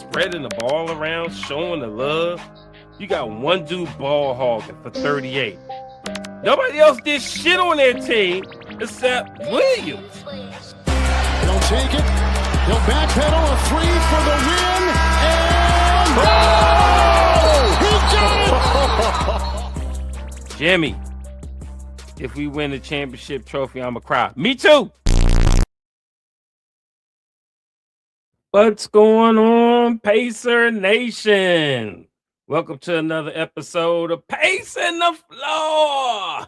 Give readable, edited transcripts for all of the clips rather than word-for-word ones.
spreading the ball around, showing the love. You got one dude ball hogging for 38. Nobody else did shit on their team except Williams. He'll take it. He'll backpedal a three for the win. And he got it! Jimmy, if we win the championship trophy, I'ma cry. Me too. What's going on, Pacer Nation? Welcome to another episode of Pacing the Floor,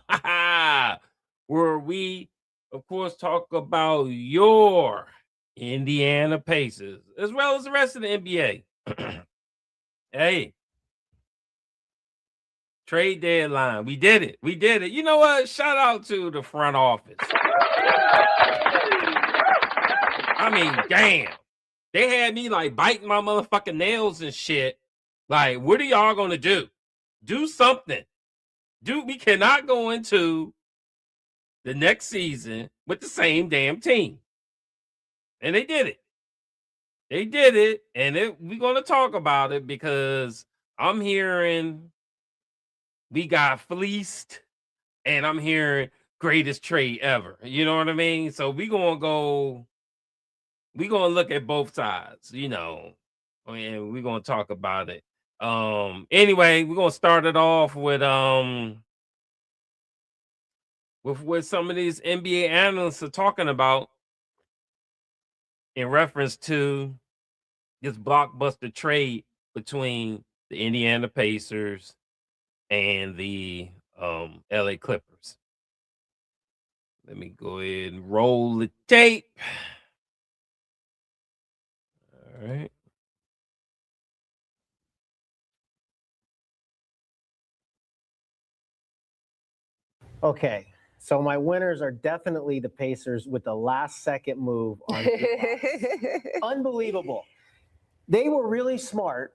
where we, of course, talk about your Indiana Pacers, as well as the rest of the NBA. Hey, trade deadline. We did it. We did it. You know what? Shout out to the front office. I mean, damn. They had me like biting my motherfucking nails and shit. Like, what are y'all gonna do? Do something. We cannot go into the next season with the same damn team. And they did it. They did it, and we're gonna talk about it because I'm hearing we got fleeced, and I'm hearing greatest trade ever. You know what I mean? So we're gonna look at both sides, you know, and we're gonna talk about it. Anyway, we're gonna start it off with what some of these NBA analysts are talking about in reference to this blockbuster trade between the Indiana Pacers and the LA Clippers. Let me go ahead and roll the tape. All right. Okay, so my winners are definitely the Pacers with the last-second move on Unbelievable. They were really smart.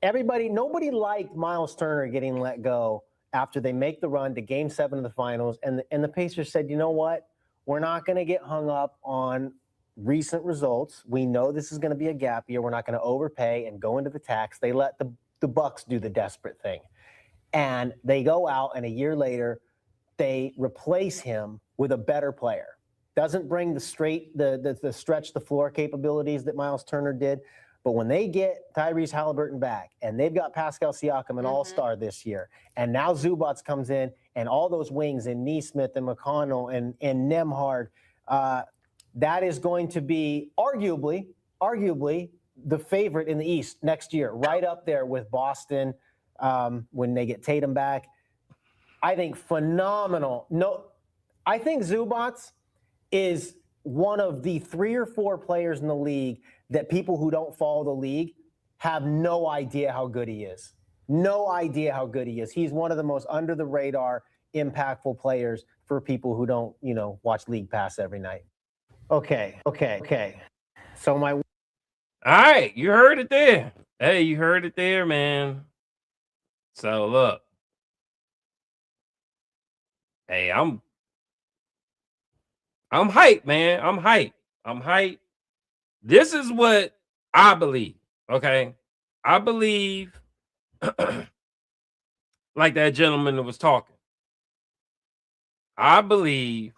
Nobody liked Miles Turner getting let go after they make the run to Game 7 of the finals, and the Pacers said, you know what? We're not going to get hung up on recent results. We know this is going to be a gap year. We're not going to overpay and go into the tax. They let the Bucks do the desperate thing. And they go out, and a year later, they replace him with a better player. Doesn't bring the stretch the floor capabilities that Miles Turner did. But when they get Tyrese Halliburton back, and they've got Pascal Siakam, an all-star this year, and now Zubac comes in, and all those wings, and Nesmith and McConnell and Nembhard, that is going to be arguably the favorite in the East next year, right up there with Boston when they get Tatum back. I think phenomenal. No, I think Zubac is one of the 3 or 4 players in the league that people who don't follow the league have no idea how good he is. No idea how good he is. He's one of the most under the radar, impactful players for people who don't, watch League Pass every night. Okay. So all right, you heard it there. Hey, you heard it there, man. So look. Hey, I'm hyped, man. I'm hyped. This is what I believe. Okay. I believe like that gentleman that was talking. I believe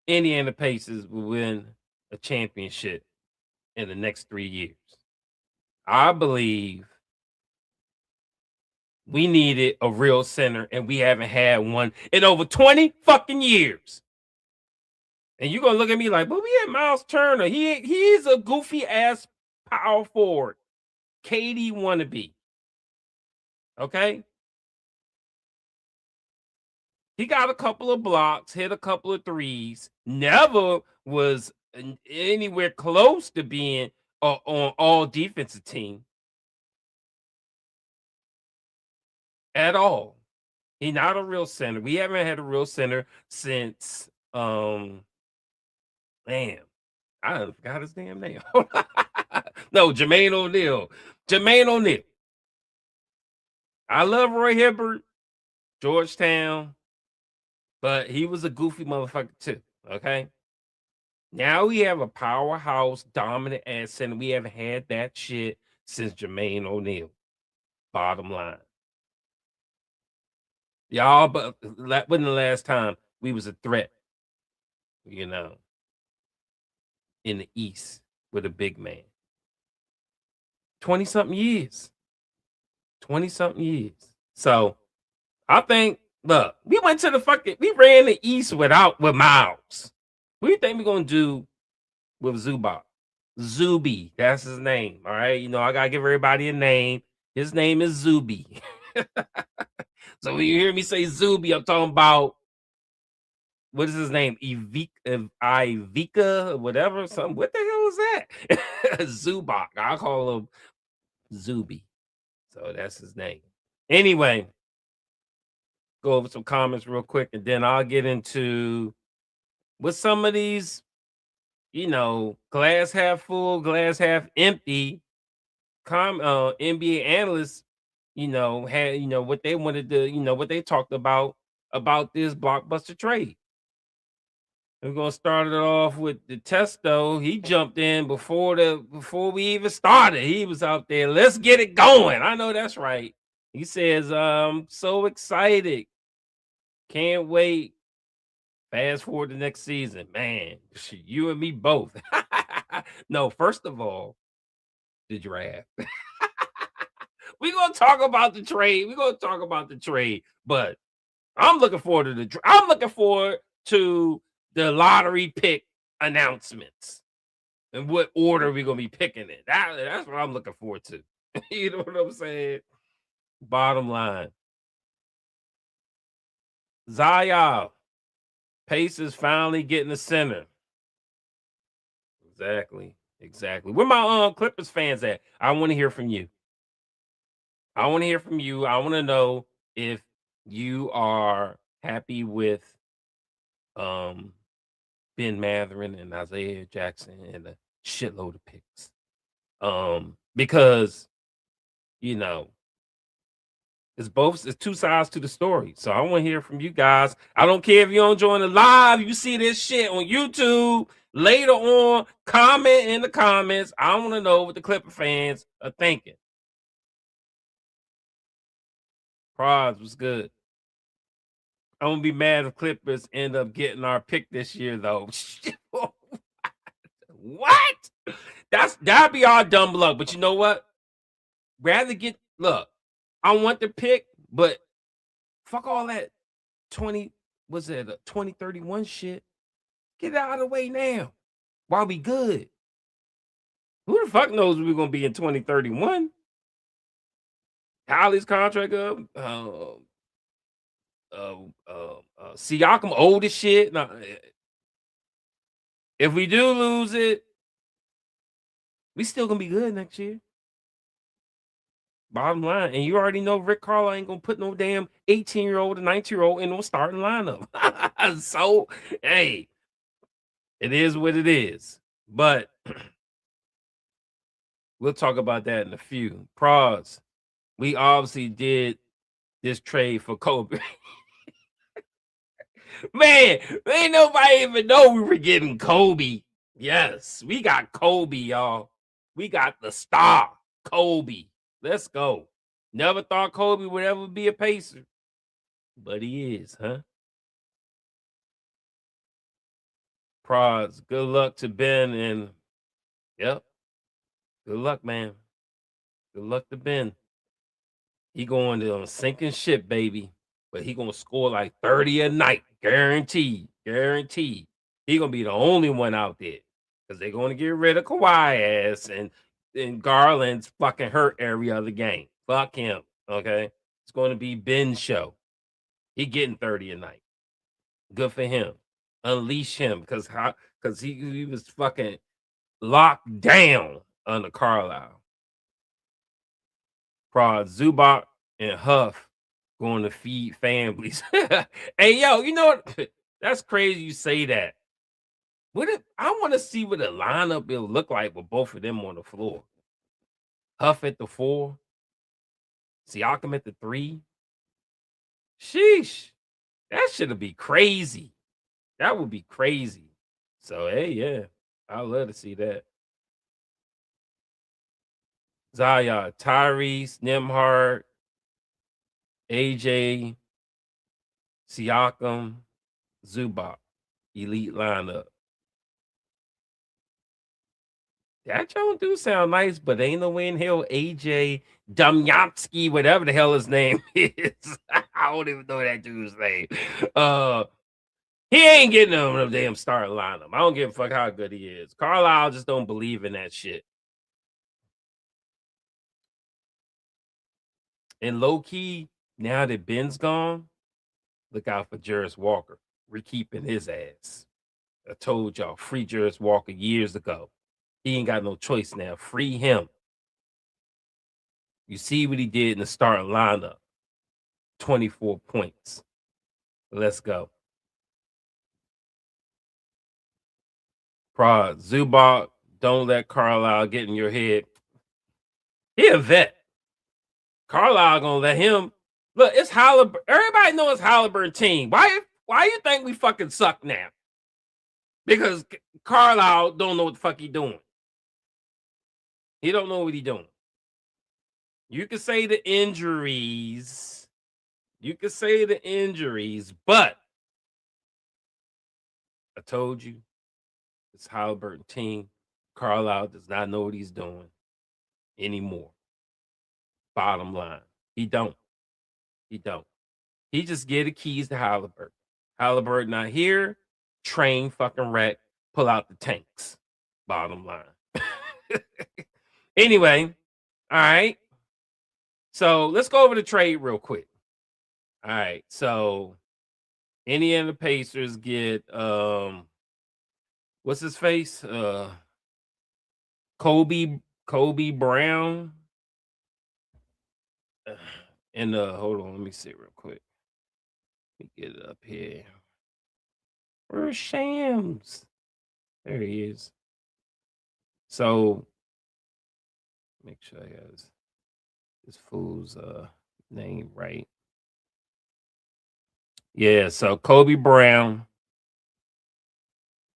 Indiana Pacers will win a championship in the next 3 years. I believe we needed a real center, and we haven't had one in over 20 fucking years. And you're going to look at me like, but we had Miles Turner. He is a goofy-ass power forward. KD wannabe. Okay? He got a couple of blocks, hit a couple of threes. Never was anywhere close to being on all defensive team. At all. He's not a real center. We haven't had a real center since damn, I forgot his damn name. No, Jermaine O'Neal. I love Roy Hibbert, Georgetown, but he was a goofy motherfucker too. Okay. Now we have a powerhouse, dominant ass center. We haven't had that shit since Jermaine O'Neal. Bottom line. Y'all, but when the last time we was a threat, you know, in the East with a big man? 20-something years. 20-something years. So I think, look, we ran the East with Miles. What do you think we're gonna do with Zubac? Zuby, that's his name. All right. You know, I gotta give everybody a name. His name is Zuby. So when you hear me say Zuby, I'm talking about, what is his name? Ivica, whatever. Something. What the hell is that? Zubac. I'll call him Zuby. So that's his name. Anyway, go over some comments real quick, and then I'll get into what some of these, you know, glass half full, glass half empty NBA analysts, you know, had, you know, what they wanted to, you know, what they talked about this blockbuster trade. We're gonna start it off with the Testo. He jumped in before we even started. He was out there. Let's get it going. I know that's right. He says, so excited. Can't wait. Fast forward to next season. Man, you and me both. No, first of all, the draft. We're gonna talk about the trade. But I'm looking forward to the lottery pick announcements and what order we're gonna be picking it. That's what I'm looking forward to. You know what I'm saying? Bottom line. Zaya, Pacers finally getting the center. Exactly. Where my Clippers fans at? I want to hear from you. I want to know if you are happy with Ben Mathurin and Isaiah Jackson and a shitload of picks. Because, you know, it's two sides to the story. So I want to hear from you guys. I don't care if you don't join the live. You see this shit on YouTube later on. Comment in the comments. I want to know what the Clipper fans are thinking. Prods was good. I'm gonna be mad if Clippers end up getting our pick this year, though. What? That'd be our dumb luck. But you know what? Look, I want the pick, but fuck all that 2031 shit. Get it out of the way now. While we good. Who the fuck knows we're gonna be in 2031? Holly's contract up. Siakam old as shit. Now, if we do lose it, we still gonna be good next year. Bottom line, and you already know Rick Carlisle ain't gonna put no damn 18-year-old and 19-year-old in no starting lineup. So, hey, it is what it is. But we'll talk about that in a few. Prods, we obviously did this trade for Kobe. Man, ain't nobody even know we were getting Kobe. Yes, we got Kobe, y'all. We got the star, Kobe. Let's go. Never thought Kobe would ever be a Pacer, but he is, huh? Prods, good luck to Ben, and yep, good luck, man. Good luck to Ben. He going to on a sinking ship, baby, but he gonna score like 30 a night, guaranteed. He gonna be the only one out there because they're gonna get rid of Kawhi ass and Garland's fucking hurt every other game. Fuck him, okay? It's gonna be Ben's show. He getting 30 a night. Good for him. Unleash him because he was fucking locked down under Carlisle. Prod, Zubac and Huff going to feed families. Hey, yo, you know what? That's crazy you say that. I want to see what a lineup will look like with both of them on the floor. Huff at the 4, Siakam at the 3. Sheesh. That should be crazy. That would be crazy. So hey, yeah, I'd love to see that. Zaya, Tyrese, Nimhart, AJ, Siakam, Zubac, elite lineup. That don't do sound nice, but ain't no way in hell AJ Dumyansky, whatever the hell his name is. I don't even know that dude's name. He ain't getting on the damn starting lineup. I don't give a fuck how good he is. Carlisle just don't believe in that shit. And low key, now that Ben's gone, look out for Juris Walker. We're keeping his ass. I told y'all, free Juris Walker years ago. He ain't got no choice now. Free him. You see what he did in the starting lineup. 24 points. Let's go. Prod, Zubac, don't let Carlisle get in your head. He a vet. Carlisle gonna let him. Look, it's Halliburton. Everybody knows Halliburton team. Why you think we fucking suck now? Because Carlisle don't know what the fuck he doing. He don't know what he doing. You can say the injuries. But I told you, it's Halliburton team. Carlisle does not know what he's doing anymore. Bottom line. He don't. He just get the keys to Halliburton. Halliburton not here. Train fucking wreck. Pull out the tanks. Bottom line. Anyway, all right. So let's go over the trade real quick. All right. So Indiana Pacers get what's his face? Kobe Brown. And hold on, let me see real quick. Let me get it up here. Where's Shams? There he is. So make sure I got this fool's name right. Yeah, so Kobe Brown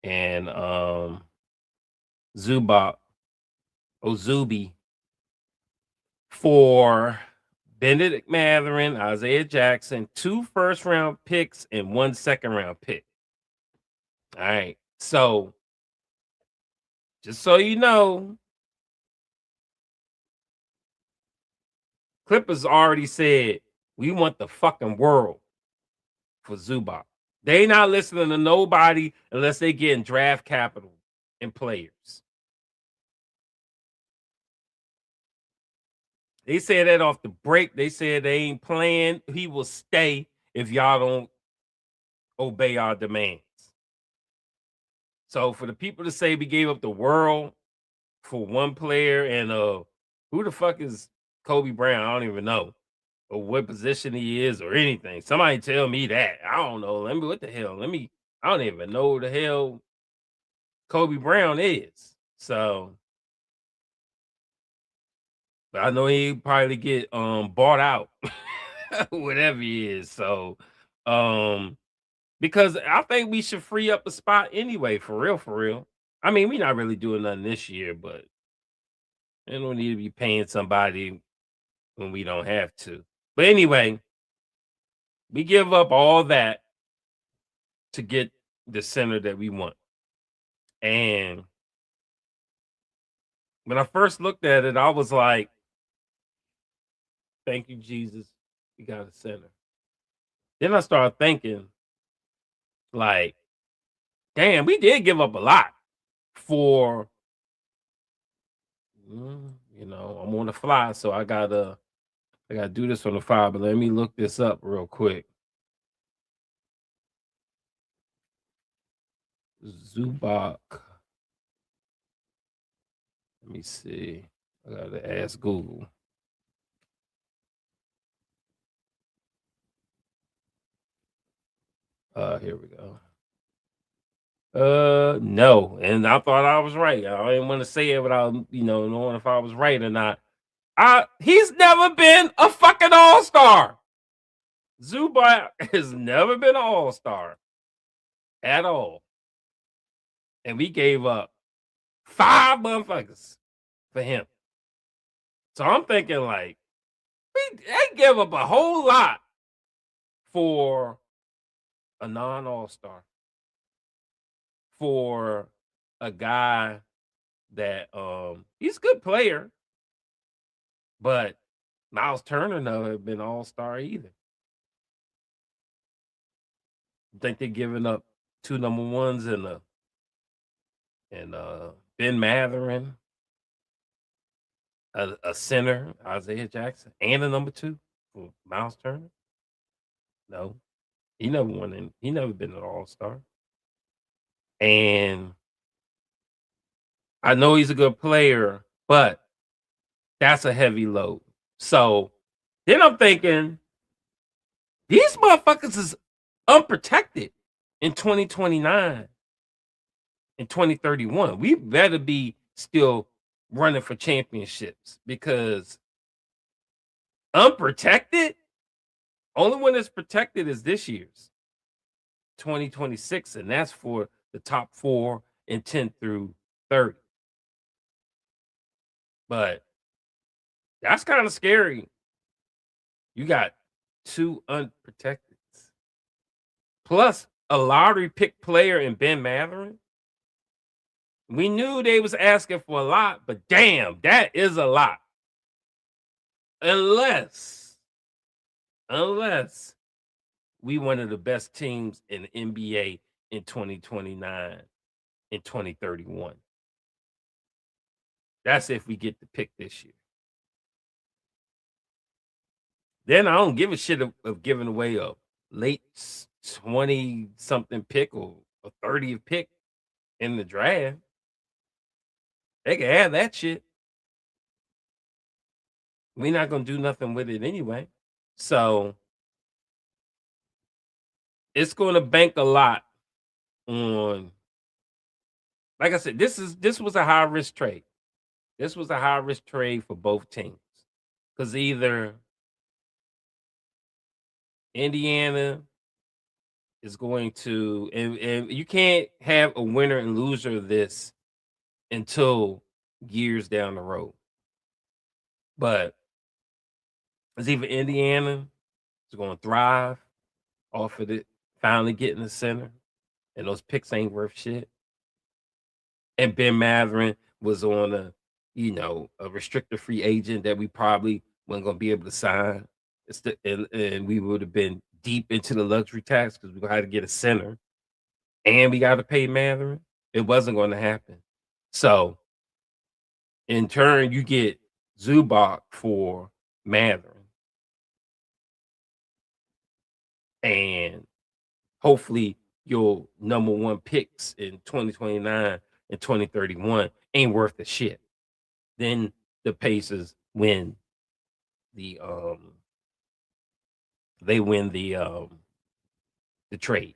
and Zubac Ozubi for Benedict Mathurin, Isaiah Jackson, 2 first-round picks and 1 second-round pick. All right. So just so you know, Clippers already said we want the fucking world for Zubac. They not listening to nobody unless they getting draft capital and players. They said that off the break. They said they ain't playing. He will stay if y'all don't obey our demands. So for the people to say we gave up the world for one player and who the fuck is Kobe Brown? I don't even know. Or what position he is or anything. Somebody tell me that. I don't know. What the hell? I don't even know who the hell Kobe Brown is. So but I know he probably get bought out. Whatever he is. So because I think we should free up a spot anyway, for real. I mean, we're not really doing nothing this year, but we don't need to be paying somebody when we don't have to. But anyway, we give up all that to get the center that we want. And when I first looked at it, I was like, thank you, Jesus. We got a center. Then I started thinking, like, damn, we did give up a lot for, I'm on the fly, so I gotta do this on the fly, but let me look this up real quick. Zubac. Let me see. I gotta ask Google. Here we go. No, and I thought I was right. I didn't want to say it without, knowing if I was right or not. He's never been a fucking all-star. Zubac has never been an all-star at all. and we gave up 5 motherfuckers for him. So I'm thinking like, they give up a whole lot for a non-all-star, for a guy that he's a good player, but Miles Turner never been all-star either. I think they're giving up 2 number ones and Ben Mathurin, a center, Isaiah Jackson, and a number 2 for Miles Turner. No, he never won. He never been an all-star. And I know he's a good player, but that's a heavy load. So then I'm thinking, these motherfuckers is unprotected in 2029 and 2031. We better be still running for championships, because unprotected, only one that's protected is this year's 2026, and that's for the top 4 and 10 through 30. But that's kind of scary. You got 2 unprotected, plus a lottery pick player in Ben Mathurin. We knew they was asking for a lot, but damn, that is a lot. Unless we one of the best teams in the NBA in 2029 and 2031. That's if we get the pick this year. Then I don't give a shit of giving away a late 20-something pick or a 30th pick in the draft. They can have that shit. We're not going to do nothing with it anyway. So it's going to bank a lot on, like I said, this was a high risk trade. This was a high risk trade for both teams, because either Indiana is going to, and you can't have a winner and loser of this until years down the road. But it's either Indiana is going to thrive off of it, finally getting the center, and those picks ain't worth shit. And Ben Mathurin was on a restricted free agent that we probably weren't going to be able to sign. And we would have been deep into the luxury tax because we had to get a center, and we got to pay Mathurin. It wasn't going to happen. So in turn, you get Zubac for Mathurin, and hopefully your number 1 picks in 2029 and 2031 ain't worth the shit. Then the Pacers win the trade.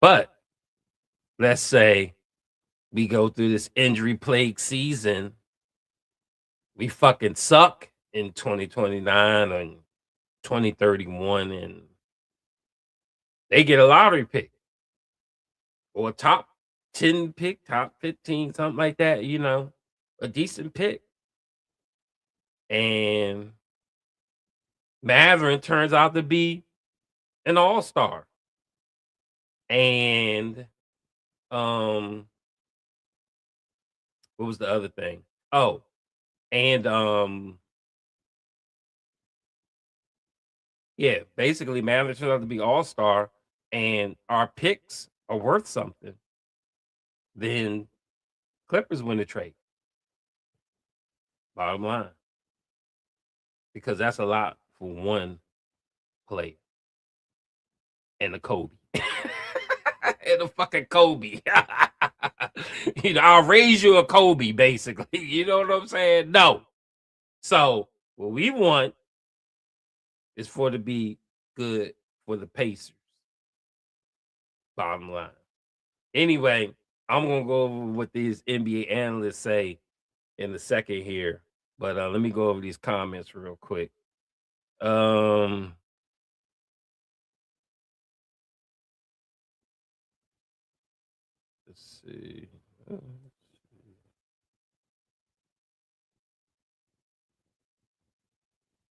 But let's say we go through this injury plagued season, we fucking suck in 2029 and 2031, and they get a lottery pick or a top 10 pick, top 15, something like that, a decent pick. And Mathurin turns out to be an all-star. And what was the other thing? Oh, and yeah, basically Mathurin turns out to be all-star, and our picks are worth something. Then Clippers win the trade. Bottom line. Because that's a lot for one player. And a Kobe. And a fucking Kobe. I'll raise you a Kobe, basically. You know what I'm saying? No. So what we want is for it to be good for the Pacers. Bottom line. Anyway, I'm going to go over what these NBA analysts say in a second here. But let me go over these comments real quick. Let's Let's see.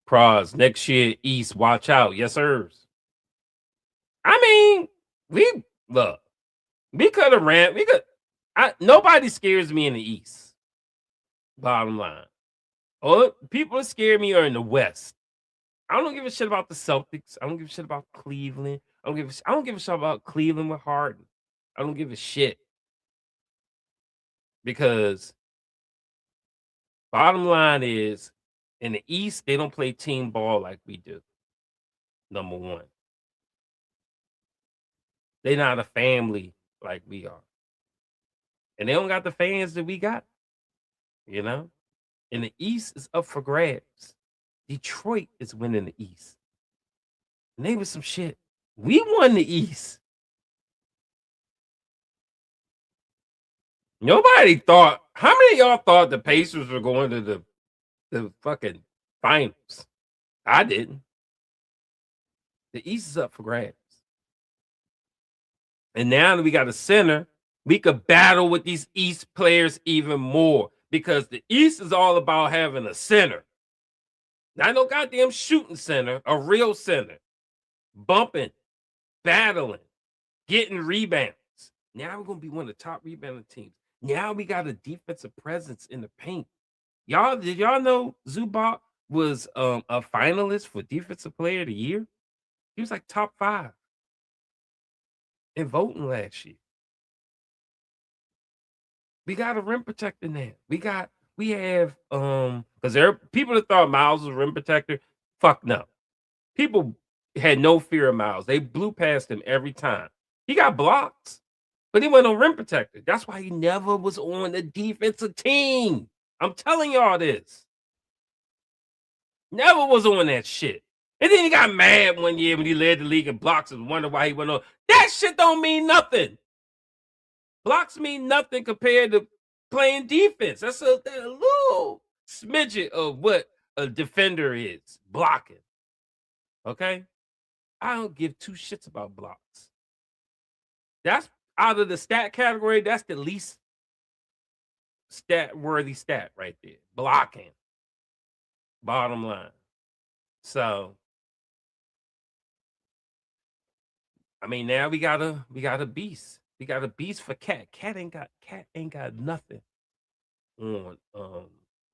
Pros next year East. Watch out, yes sirs. I mean, we look. We could have ran. We could. Nobody scares me in the East. Bottom line, all people that scare me are in the West. I don't give a shit about the Celtics. I don't give a shit about Cleveland. I don't give a shit about Cleveland with Harden. I don't give a shit because bottom line is in the East they don't play team ball like we do. Number one, they're not a family like we are, and they don't got the fans that we got. You know, and the East is up for grabs. Detroit is winning the East. Name some shit. We won the East. Nobody thought. How many of y'all thought the Pacers were going to the fucking finals? I didn't. The East is up for grabs. And now that we got a center, we could battle with these East players even more because the East is all about having a center. Not no goddamn shooting center, a real center. Bumping, battling, getting rebounds. Now we're going to be one of the top rebounding teams. Now we got a defensive presence in the paint. Did y'all know Zubac was a finalist for Defensive Player of the Year? He was like top 5 in voting last year. We got a rim protector now. We have because there are people that thought Miles was a rim protector. Fuck no. People had no fear of Miles. They blew past him every time. He got blocks, but he went on rim protector. That's why he never was on the defensive team. I'm telling y'all this. Never was on that shit. And then he got mad one year when he led the league in blocks and wondered why he went on. That shit don't mean nothing. Blocks mean nothing compared to playing defense. That's a little smidget of what a defender is, blocking. Okay? I don't give 2 shits about blocks. That's out of the stat category, that's the least stat-worthy stat right there. Blocking. Bottom line. So, I mean, now we got a beast. We got a beast for Cat. Cat ain't got nothing on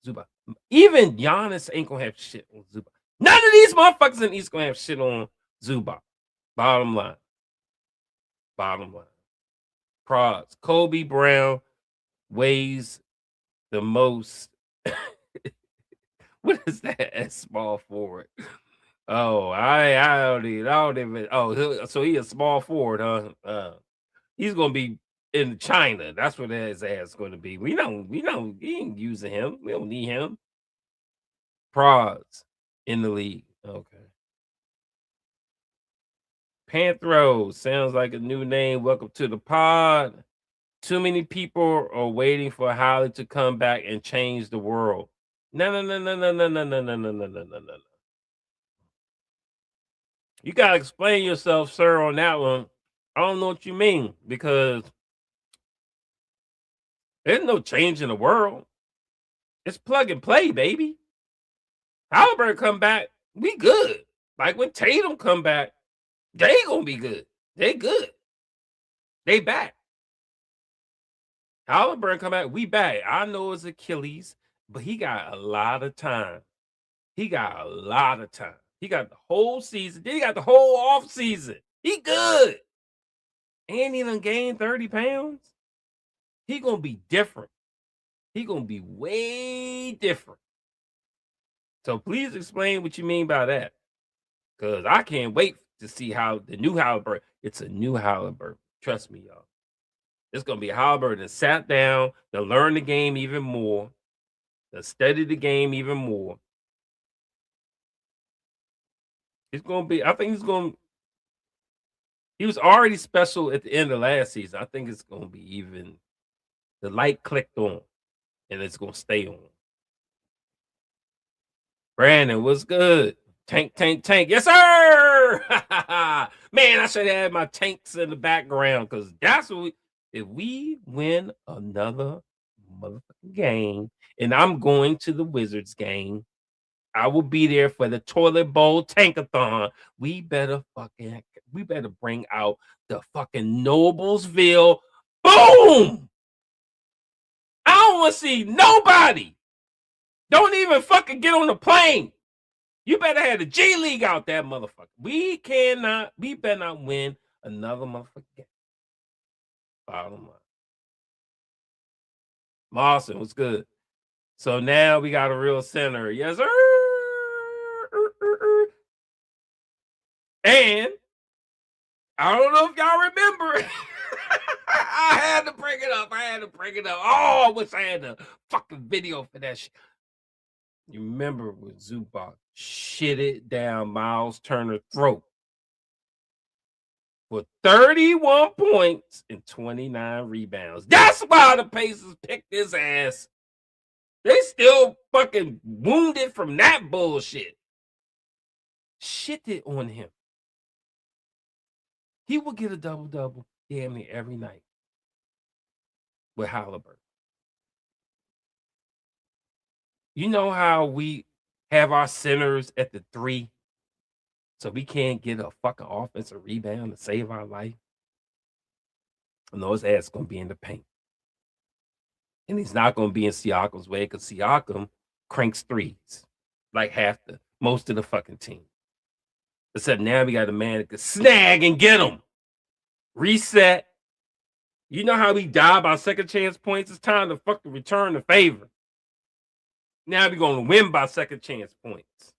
Zubac. Even Giannis ain't gonna have shit on Zubac. None of these motherfuckers in the East gonna have shit on Zubac. Bottom line. Prods. Kobe Brown weighs the most. What is that at small forward? Oh, I don't even. Oh, so he a small forward, huh? He's gonna be in China. That's what his ass is going to be. We don't. He ain't using him. We don't need him. Prods in the league. Okay. Panthro sounds like a new name. Welcome to the pod. Too many people are waiting for Holly to come back and change the world. No. You gotta explain yourself, sir, on that one. I don't know what you mean because there's no change in the world. It's plug and play, baby. Halliburton come back, we good. Like when Tatum come back, they gonna be good. They good. They back. Halliburton come back, we back. I know it's Achilles, but he got a lot of time. He got the whole season. Then he got the whole off season. He good. And he done gained 30 pounds. He gonna be different. He gonna be way different. So please explain what you mean by that. Because I can't wait to see how the new Halliburton. It's a new Halliburton. Trust me, y'all. It's gonna be Halliburton that sat down to learn the game even more, to study the game even more. It's gonna be. I think he's gonna. He was already special at the end of last season. I think it's gonna be even. The light clicked on, and it's gonna stay on. Brandon, what's good? Tank. Yes, sir. Man, I should have had my tanks in the background because that's what if we win another motherfucking game, and I'm going to the Wizards game, I will be there for the toilet bowl tankathon. We better bring out the fucking Noblesville. Boom! I don't want to see nobody. Don't even fucking get on the plane. You better have the G League out that motherfucker. We better not win another motherfucking game. Bottom line. Mawson, what's good? So now we got a real center. Yes, sir. And I don't know if y'all remember. I had to bring it up. Oh, I wish I had the fucking video for that shit. You remember when Zubac shit it down Miles Turner's throat for 31 points and 29 rebounds. That's why the Pacers picked his ass. They still fucking wounded from that bullshit. Shit it on him. He will get a double-double damn near every night with Halliburton. You know how we have our centers at the 3 so we can't get a fucking offensive rebound to save our life? And those ass going to be in the paint. And he's not going to be in Siakam's way because Siakam cranks threes like most of the fucking team. Except now we got a man that can snag and get them. Reset. You know how we die by second chance points? It's time to fucking return the favor. Now we're going to win by second chance points.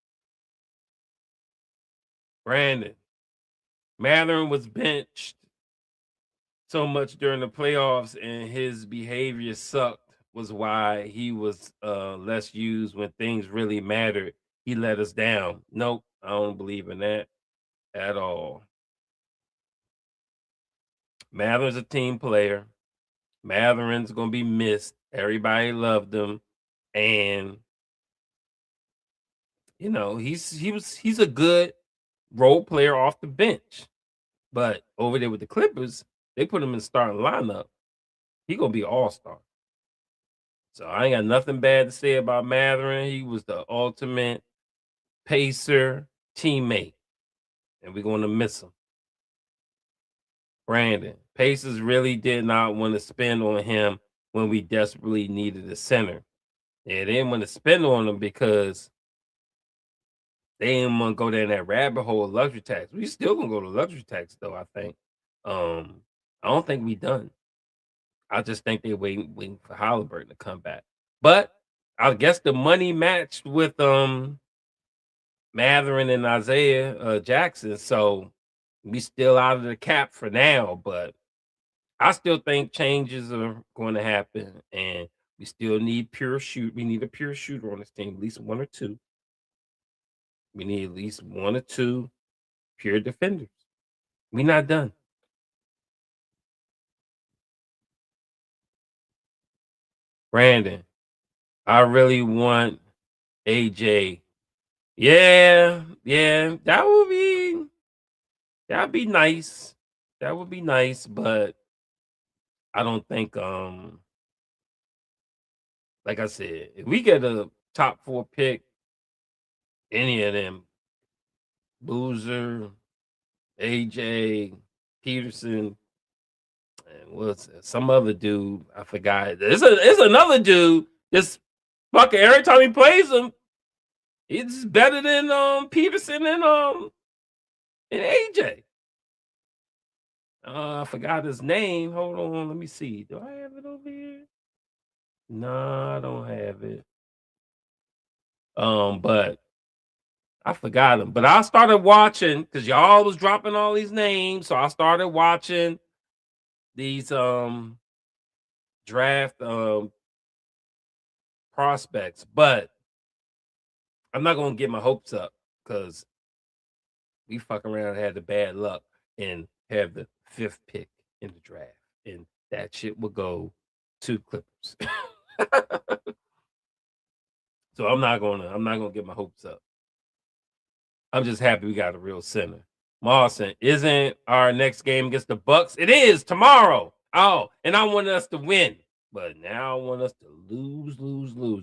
Brandon. Mathurin was benched so much during the playoffs and his behavior sucked was why he was less used when things really mattered. He let us down. Nope, I don't believe in that at all. Mathurin's a team player. Mathurin's going to be missed. Everybody loved him. And, you know, he's a good role player off the bench. But over there with the Clippers, they put him in the starting lineup. He going to be all-star. So I ain't got nothing bad to say about Mathurin. He was the ultimate Pacer teammate. And we're going to miss him. Brandon, Pacers really did not want to spend on him when we desperately needed a center. Yeah, they didn't want to spend on him because they didn't want to go down that rabbit hole of luxury tax. We still gonna go to luxury tax though, I think. I don't think we done. I just think they're waiting for Halliburton to come back. But I guess the money matched with Mathurin and Isaiah Jackson, so we still out of the cap for now, but I still think changes are going to happen, and we still need pure shoot. We need a pure shooter on this team, at least one or two. We need at least one or two pure defenders. We're not done. Brandon, I really want AJ. Yeah, that'd be nice. That would be nice, but I don't think like I said, if we get a top 4 pick, any of them, Boozer, AJ, Peterson, and what's some other dude? I forgot. There's another dude. This fucking every time he plays him, he's better than Peterson and AJ. I forgot his name. Hold on, let me see. Do I have it over here? No, I don't have it. But I forgot him. But I started watching because y'all was dropping all these names, so I started watching these draft prospects. But I'm not gonna get my hopes up because we fuck around and had the bad luck and have the 5th pick in the draft, and that shit will go to Clippers. So I'm not gonna get my hopes up. I'm just happy we got a real center. Mawson, isn't our next game against the Bucks? It is tomorrow. Oh, and I wanted us to win, but now I want us to lose.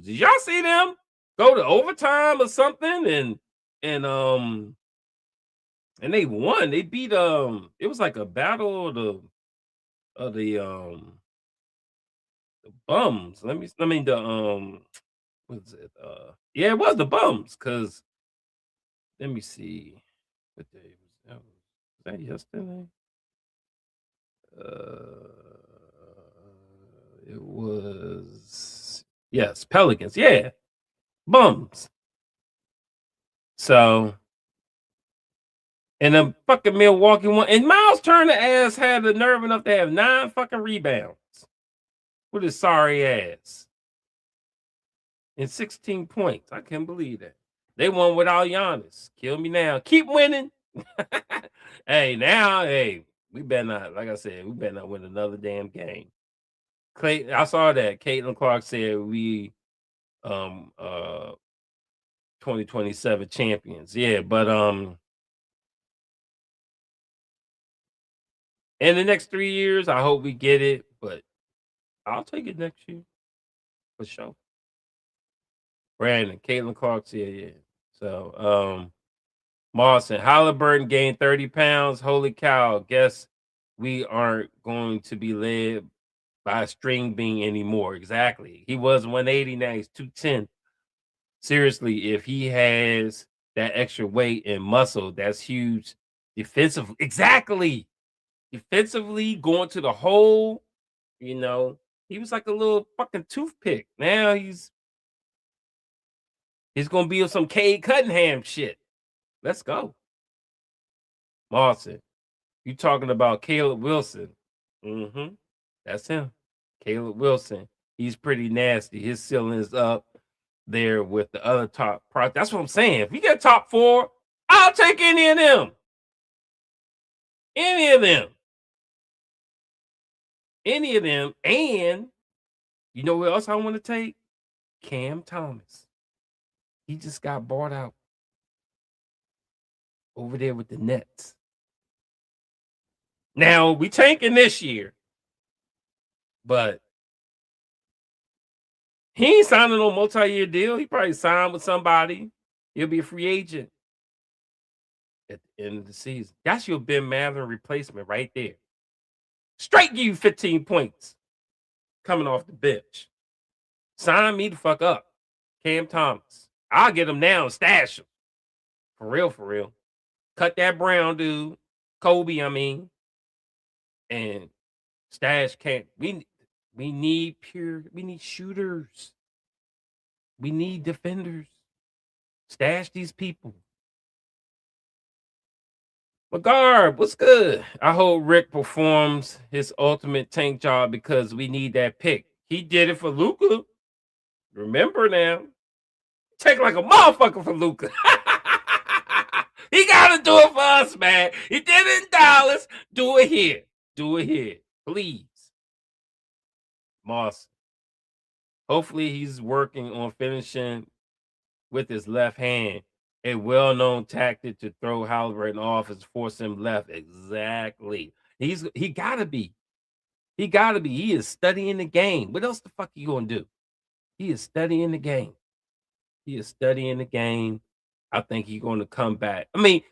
Did y'all see them go to overtime or something? And they won. They beat it was like a battle of the bums. The what's it? Yeah, it was the bums, because let me see what day was that yesterday? It was, yes, Pelicans. Yeah, bums. So, and the fucking Milwaukee one, and Miles Turner ass had the nerve enough to have 9 fucking rebounds with his sorry ass and 16 points. I can't believe that. They won without Giannis. Kill me now. Keep winning. Hey, we better not, like I said, we better not win another damn game. Clay, I saw that Caitlin Clark said we 2027 champions. Yeah, but in the next 3 years, I hope we get it, but I'll take it next year for sure. Brandon, Caitlin Clark said, yeah. So Mawson, Halliburton gained 30 pounds. Holy cow, guess we aren't going to be led by a string bean anymore. Exactly. He was 180, now he's 210. Seriously, if he has that extra weight and muscle, that's huge defensively. Exactly. Defensively, going to the hole, he was like a little fucking toothpick. Now he's gonna be on some Cade Cunningham shit. Let's go. Mawson, you talking about Caleb Wilson? Mm-hmm. That's him. Caleb Wilson. He's pretty nasty. His ceiling is up there with the other top pro. That's what I'm saying. If we get top 4, I'll take any of them. Any of them. Any of them. And you know what else I want to take? Cam Thomas. He just got bought out over there with the Nets. Now we tanking this year, but he ain't signing no multi-year deal. He probably signed with somebody. He'll be a free agent at the end of the season. That's your Ben Mathurin replacement right there. Straight give you 15 points coming off the bench. Sign me the fuck up. Cam Thomas. I'll get him now and stash him. For real. Cut that Brown dude. Kobe, and stash Cam. We need shooters. We need defenders. Stash these people. McGarb, what's good? I hope Rick performs his ultimate tank job because we need that pick. He did it for Luka. Remember now. Take like a motherfucker for Luka. He gotta do it for us, man. He did it in Dallas. Do it here. Please. Moss. Hopefully he's working on finishing with his left hand. A well-known tactic to throw Halliburton off is force him left. Exactly. He gotta be. He is studying the game. What else the fuck you gonna do? He is studying the game. I think he's going to come back. He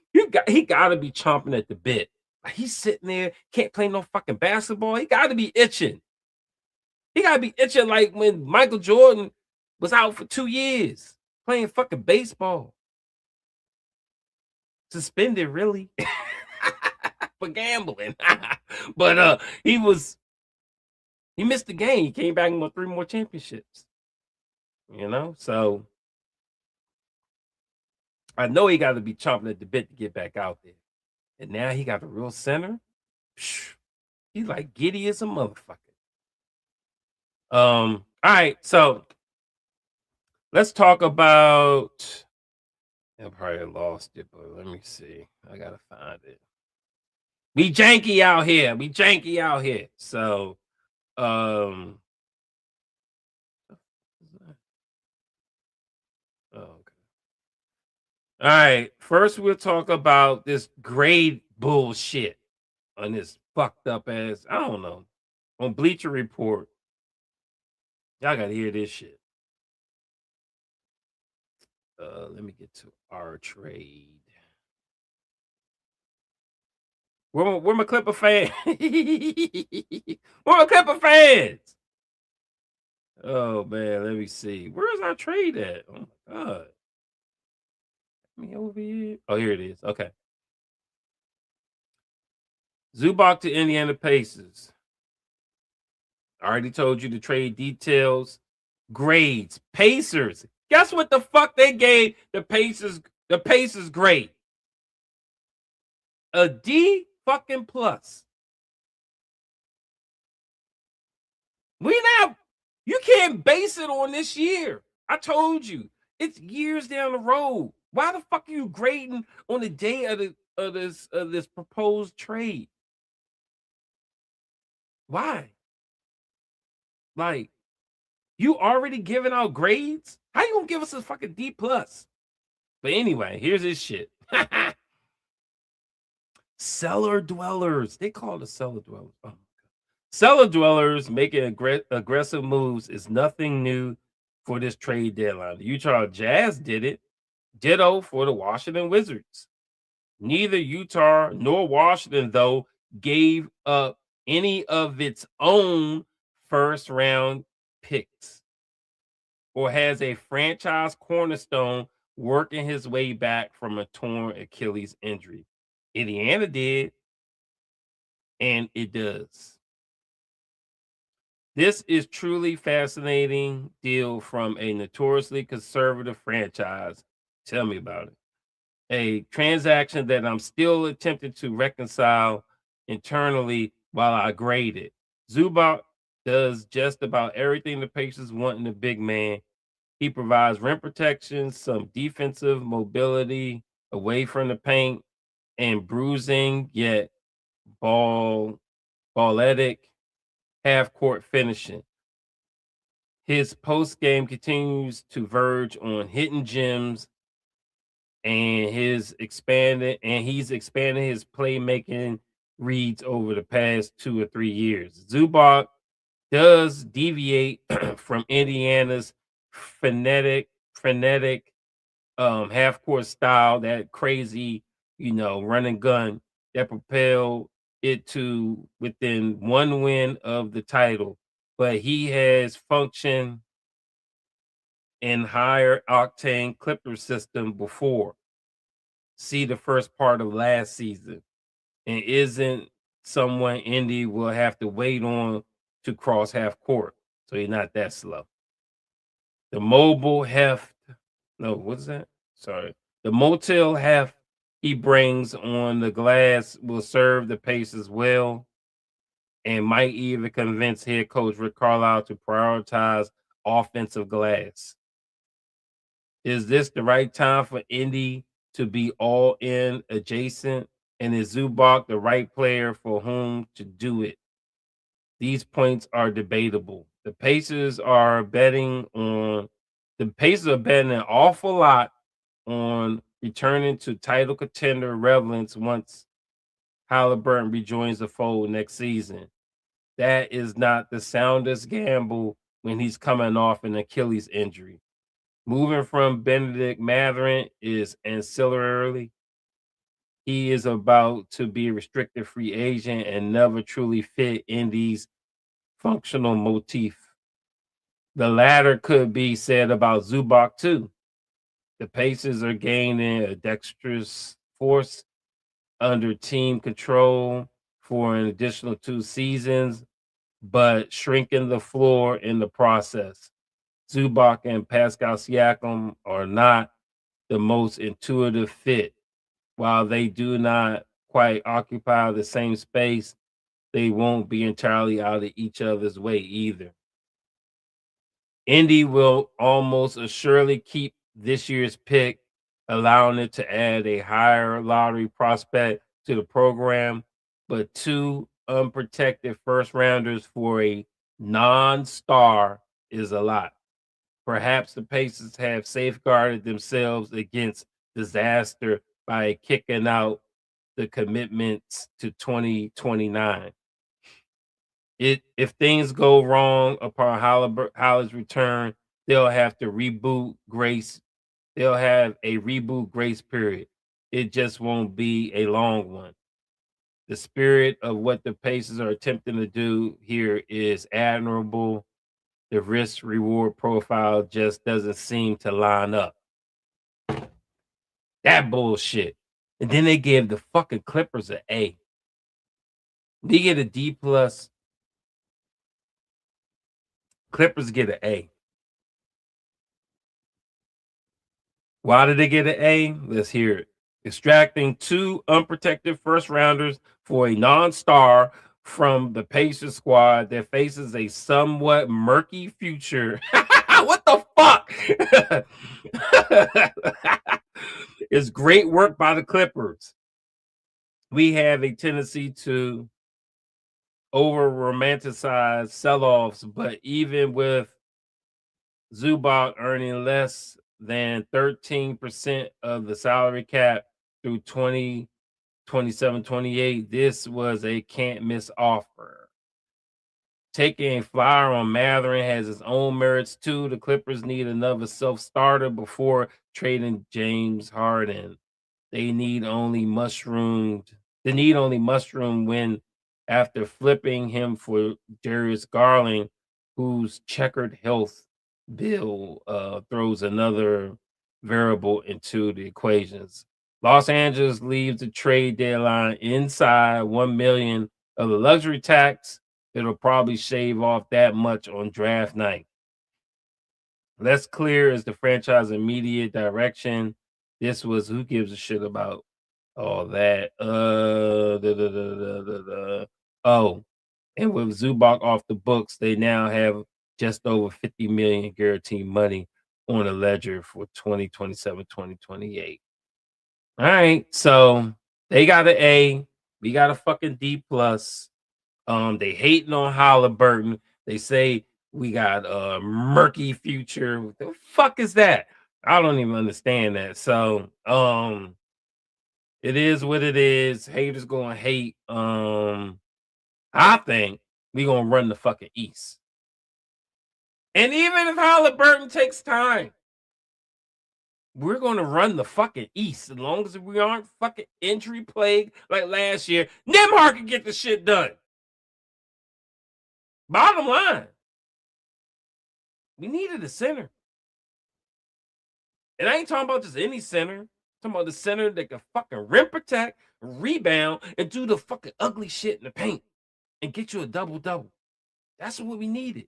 gotta be chomping at the bit. Like, he's sitting there, can't play no fucking basketball. He gotta be itching. Like when Michael Jordan was out for 2 years playing fucking baseball. Suspended, really, for gambling. But he missed the game. He came back and won 3 more championships. So I know he got to be chomping at the bit to get back out there. And now he got a real center. He's like giddy as a motherfucker. All right, so let's talk about. I probably lost it, but let me see. I gotta find it. We janky out here. So, okay. All right. First, we'll talk about this grade bullshit on this fucked up ass. I don't know. on Bleacher Report. Y'all gotta hear this shit. Let me get to our trade. Where my Clipper fans? Where my Clipper fans? Oh man, let me see. Where's our trade at? Oh my god. Let me over here. Oh, here it is. Okay. Zubac to Indiana Pacers. I already told you the trade details. Grades. Pacers. Guess what the fuck they gave the Pacers? The Pacers grade. A D fucking plus. You can't base it on this year. I told you. It's years down the road. Why the fuck are you grading on the day of this proposed trade? Why? Like, you already giving out grades? How you gonna give us a fucking D plus? But anyway, here's this shit. Cellar dwellers. They call it cellar dwellers. Oh. Cellar dwellers making aggressive moves is nothing new for this trade deadline. The Utah Jazz did it. Ditto for the Washington Wizards. Neither Utah nor Washington, though, gave up any of its own first round picks or has a franchise cornerstone working his way back from a torn Achilles injury. Indiana did, and it does. This is truly fascinating deal from a notoriously conservative franchise. Tell me about it. A transaction that I'm still attempting to reconcile internally while I grade it. Zubac does just about everything the Pacers want in a big man. He provides rim protection, some defensive mobility away from the paint, and bruising, yet balletic half-court finishing. His post game continues to verge on hitting gyms, and he's expanding his playmaking reads over the past 2 or 3 years. Zubac does deviate from Indiana's frenetic half-court style, that crazy, run and gun that propelled it to within one win of the title. But he has functioned in higher octane Clipper system before. See the first part of last season, and isn't someone Indy will have to wait on to cross half court. So he's not that slow. The mobile heft, no, what's that? Sorry. The motel heft he brings on the glass will serve the Pacers well and might even convince head coach Rick Carlisle to prioritize offensive glass. Is this the right time for Indy to be all in adjacent? And is Zubac the right player for whom to do it? These points are debatable. The Pacers are betting an awful lot on returning to title contender relevance once Halliburton rejoins the fold next season. That is not the soundest gamble when he's coming off an Achilles injury. Moving from Benedict Mathurin is ancillary. He is about to be a restricted free agent and never truly fit Indy's functional motif. The latter could be said about Zubac too. The Pacers are gaining a dexterous force under team control for an additional 2 seasons, but shrinking the floor in the process. Zubac and Pascal Siakam are not the most intuitive fit. While they do not quite occupy the same space, they won't be entirely out of each other's way either. Indy will almost assuredly keep this year's pick, allowing it to add a higher lottery prospect to the program, but 2 unprotected first rounders for a non-star is a lot. Perhaps the Pacers have safeguarded themselves against disaster by kicking out the commitments to 2029. If things go wrong upon Holland's return, they'll have to reboot Grace. They'll have a reboot grace period. It just won't be a long one. The spirit of what the Pacers are attempting to do here is admirable. The risk reward profile just doesn't seem to line up. That bullshit. And then they gave the fucking Clippers an A. They get a D plus. Clippers get an A. Why did they get an A? Let's hear it. Extracting 2 unprotected first rounders for a non-star from the Pacers squad that faces a somewhat murky future. What the fuck? It's great work by the Clippers. We have a tendency to over romanticize sell-offs, but even with Zubac earning less than 13% of the salary cap through 2027-28, this was a can't miss offer. Taking a flyer on Mathurin has its own merits too. The Clippers need another self-starter before trading James Harden. They need only mushroom when after flipping him for Darius Garland, whose checkered health bill throws another variable into the equations. Los Angeles leaves the trade deadline inside $1 million of the luxury tax. It'll probably shave off that much on draft night. Less clear is the franchise immediate direction. This was who gives a shit about all that. Oh, and with Zubac off the books, they now have just over $50 million guaranteed money on the ledger for 2027-2028. All right, so they got an A, we got a fucking D plus. They hating on Halliburton. They say we got a murky future. What the fuck is that? I don't even understand that. So it is what it is. Haters gonna hate. I think we gonna run the fucking East. And even if Halliburton takes time, we're gonna run the fucking East as long as we aren't fucking injury plagued like last year. Nembhard can get the shit done. Bottom line, we needed a center. And I ain't talking about just any center. I'm talking about the center that can fucking rim protect, rebound, and do the fucking ugly shit in the paint and get you a double-double. That's what we needed.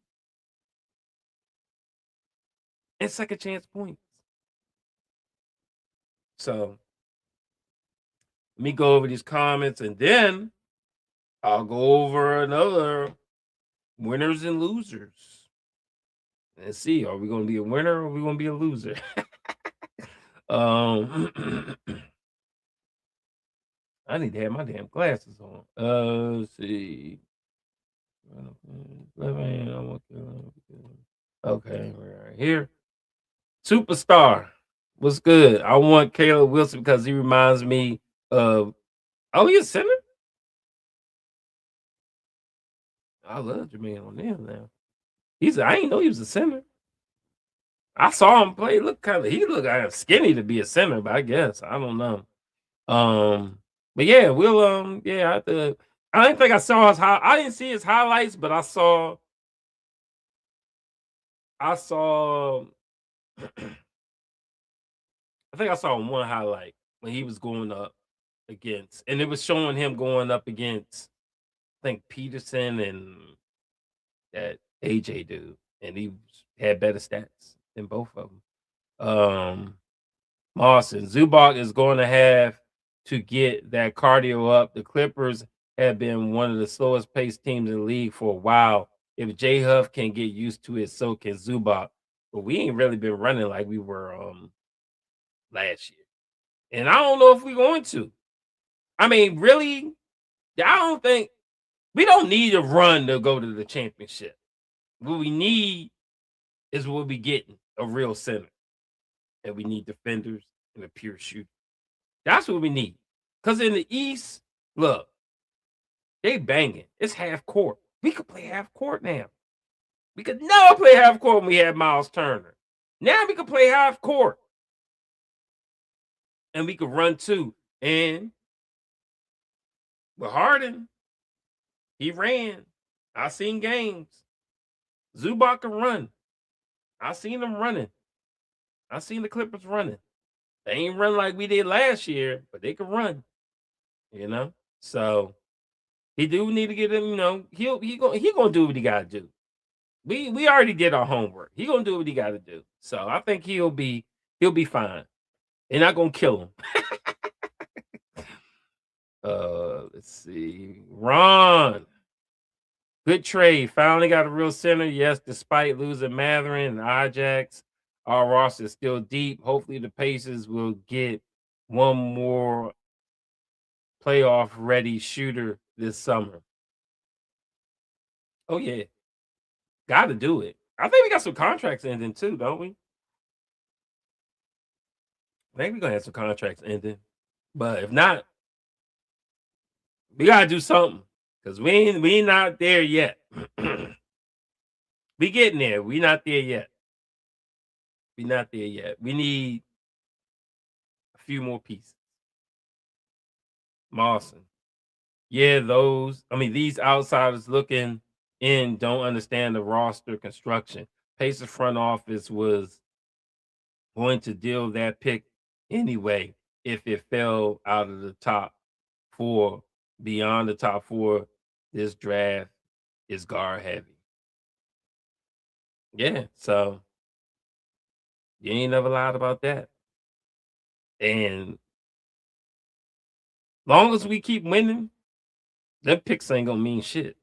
And second chance points. So let me go over these comments and then I'll go over another winners and losers. And see, are we going to be a winner or are we going to be a loser? I need to have my damn glasses on. Let's see. Okay, we're right here. Superstar. What's good? I want Caleb Wilson because he reminds me of. Oh, he's a center? I love Jermaine O'Neal now. I didn't know he was a center. I saw him play. He looked kind of skinny to be a center, but I guess I don't know. But yeah, we'll I have to. I didn't think I saw I didn't see his highlights, but I saw I think I saw one highlight when he was going up against, and it was showing him going up against, I think, Peterson and that AJ dude, and he had better stats than both of them. Mawson, Zubac is going to have to get that cardio up. The Clippers have been one of the slowest paced teams in the league for a while. If J Huff can get used to it, so can Zubac. But we ain't really been running like we were last year. And I don't know if we're going to. I mean, really, I don't think we don't need a run to go to the championship. What we need is what we getting, a real center. And we need defenders and a pure shooter. That's what we need. Because in the East, look, they banging. It's half court. We could play half court now. We could never play half court when we had Miles Turner. Now we could play half court. And we could run too. And with Harden, he ran. I seen games. Zubac can run. I seen him running. I seen the Clippers running. They ain't run like we did last year, but they can run. You know? So he do need to get him, you know, he gonna do what he gotta do. We already did our homework. He gonna do what he gotta do. So I think he'll be fine. They're not gonna kill him. Let's see. Ron. Good trade. Finally got a real center. Yes, despite losing Mathurin and Ajax, our roster is still deep. Hopefully the Pacers will get one more playoff ready shooter this summer. Oh yeah. Gotta do it. I think we got some contracts ending too, don't we? I think we're gonna have some contracts ending. But if not, we gotta do something. Because we not there yet. We getting there. We not there yet. We not there yet. We need a few more pieces. Mawson. Yeah, these outsiders looking in don't understand the roster construction. Pacers front office was going to deal that pick anyway if it fell out of the top 4. Beyond the top 4, this draft is guard heavy. Yeah, so you ain't never lied about that. And long as we keep winning, them picks ain't gonna mean shit.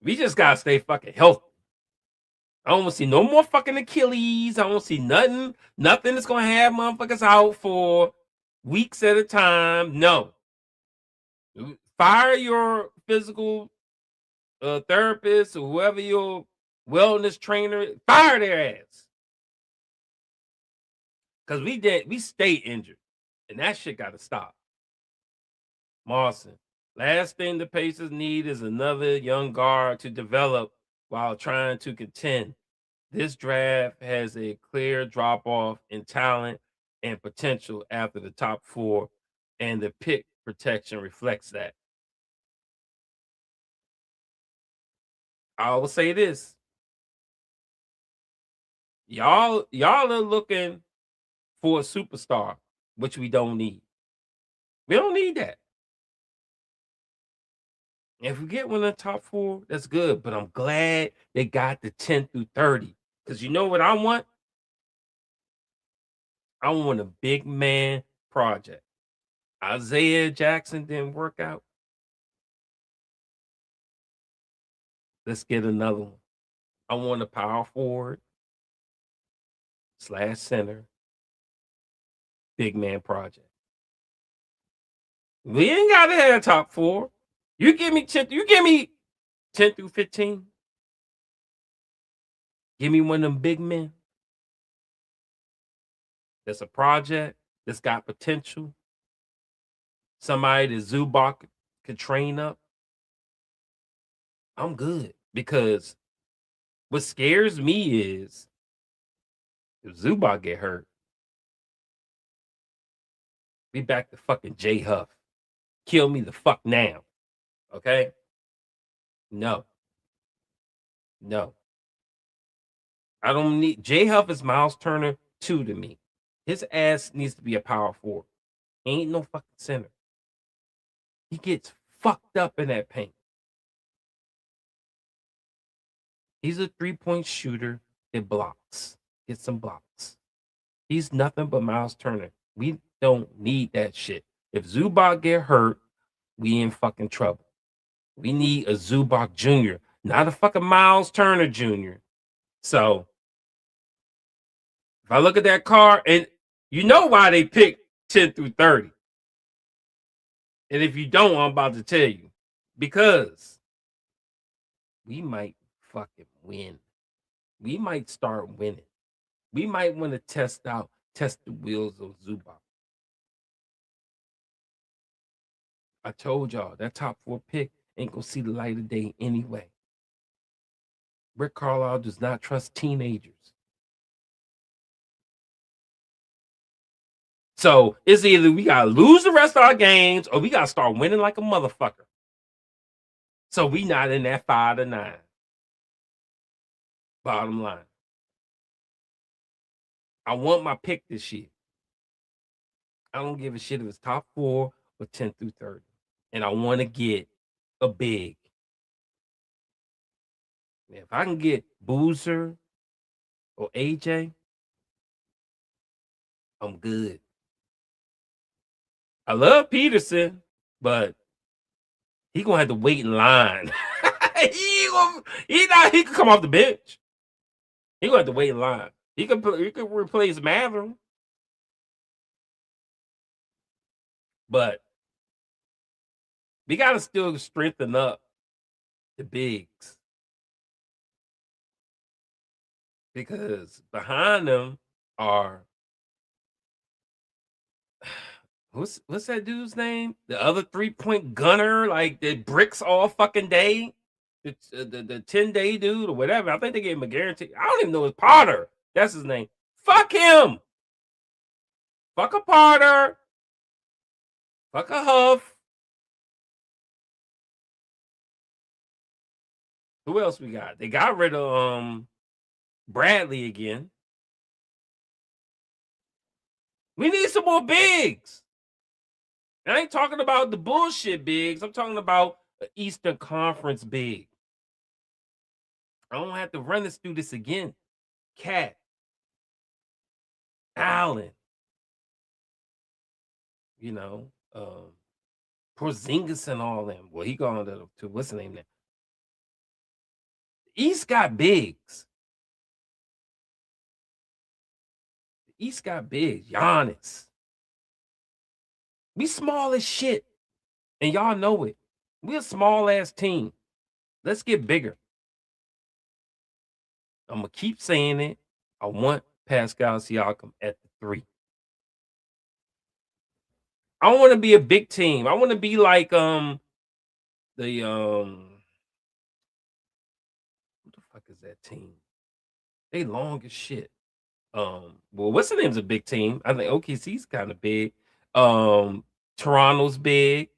We just gotta stay fucking healthy. I don't want to see no more fucking Achilles. I don't see nothing that's gonna have motherfuckers out for weeks at a time. No. Fire your physical therapist or whoever your wellness trainer. Fire their ass. Because we stay injured. And that shit gotta stop. Mawson. Last thing the Pacers need is another young guard to develop while trying to contend. This draft has a clear drop-off in talent and potential after the top 4, and the pick protection reflects that. I will say this. Y'all are looking for a superstar, which we don't need. We don't need that. If we get one of the top 4, that's good. But I'm glad they got the 10 through 30. Because you know what I want? I want a big man project. Isaiah Jackson didn't work out. Let's get another one. I want a power forward / center. Big man project. We ain't got to have top 4. You give me 10 through 15. Give me one of them big men. That's a project that's got potential. Somebody that Zubac could train up. I'm good. Because what scares me is if Zubac get hurt, we back to fucking J Huff. Kill me the fuck now. Okay? No. I don't need J Huff is Miles Turner 2 to me. His ass needs to be a power forward. Ain't no fucking center. He gets fucked up in that paint. He's a 3-point shooter that blocks. Get some blocks. He's nothing but Miles Turner. We don't need that shit. If Zubac get hurt, we in fucking trouble. We need a Zubac Jr., not a fucking Miles Turner Jr. So if I look at that card, and you know why they picked 10 through 30. And if you don't, I'm about to tell you. Because we might fucking win. We might start winning. We might want to test the wheels of Zubac. I told y'all that top 4 pick ain't gonna see the light of day anyway. Rick Carlisle does not trust teenagers. So it's either we gotta lose the rest of our games or we gotta start winning like a motherfucker. So we not in that 5-9. Bottom line. I want my pick this year. I don't give a shit if it's top 4 or 10 through 30. And I want to get a big. If I can get Boozer or AJ, I'm good. I love Peterson, but he gonna have to wait in line. He could come off the bench. He gonna have to wait in line. He could replace Mathurin, but we gotta still strengthen up the bigs because behind them are what's that dude's name? The other 3-point gunner, like the bricks all fucking day. The 10-day dude or whatever. I think they gave him a guarantee. I don't even know it's Potter. That's his name. Fuck him. Fuck a Potter. Fuck a Huff. Who else we got? They got rid of Bradley again. We need some more bigs. I ain't talking about the bullshit bigs. I'm talking about the Eastern Conference big. I don't have to run this through this again. Cat. Allen. You know, Porzingis and all them. Well, he gone to what's the name now? The East got bigs. The East got bigs. Giannis. We small as shit. And y'all know it. We a small ass team. Let's get bigger. I'm gonna keep saying it. I want Pascal Siakam at the 3. I want to be a big team. I want to be like what the fuck is that team? They long as shit. Well, what's the name's a big team? I think OKC's kind of big. Toronto's big.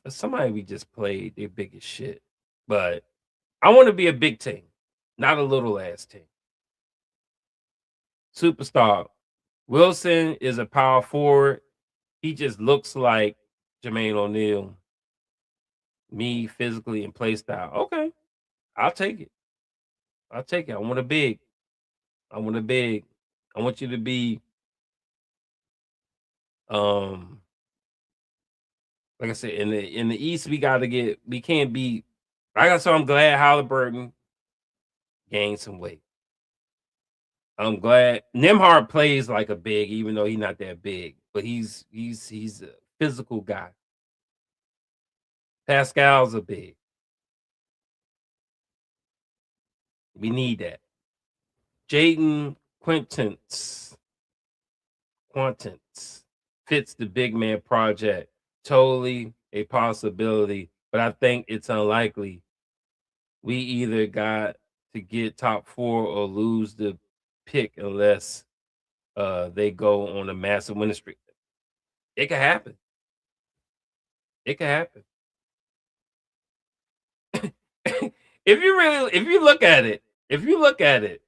Somebody we just played, they're big as shit. But I want to be a big team, not a little ass team. Superstar. Wilson is a power forward. He just looks like Jermaine O'Neal. Me physically and play style. Okay. I'll take it. I'll take it. I want a big. I want a big. I want you to be like I said, in the East, we can't be. So I'm glad Halliburton gained some weight. I'm glad Nembhard plays like a big, even though he's not that big, but he's a physical guy. Pascal's a big. We need that. Jaden Quintance fits the big man project. Totally a possibility, but I think it's unlikely. We either got to get top 4 or lose the pick unless they go on a massive winning streak. It could happen. It could happen. if you look at it,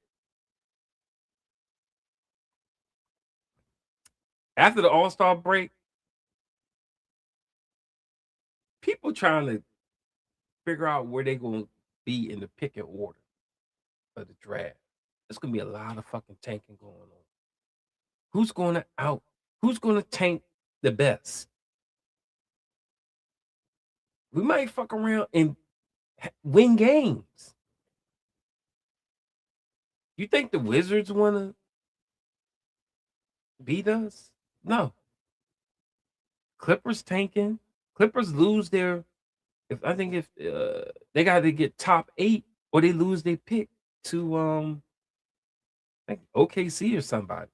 after the All-Star break, people trying to figure out where they're going to be in the picking order of the draft. There's going to be a lot of fucking tanking going on. Who's going to tank the best? We might fuck around and win games. You think the Wizards want to beat us? No. Clippers tanking. Clippers lose their. If they got to get top 8 or they lose their pick to I think OKC or somebody.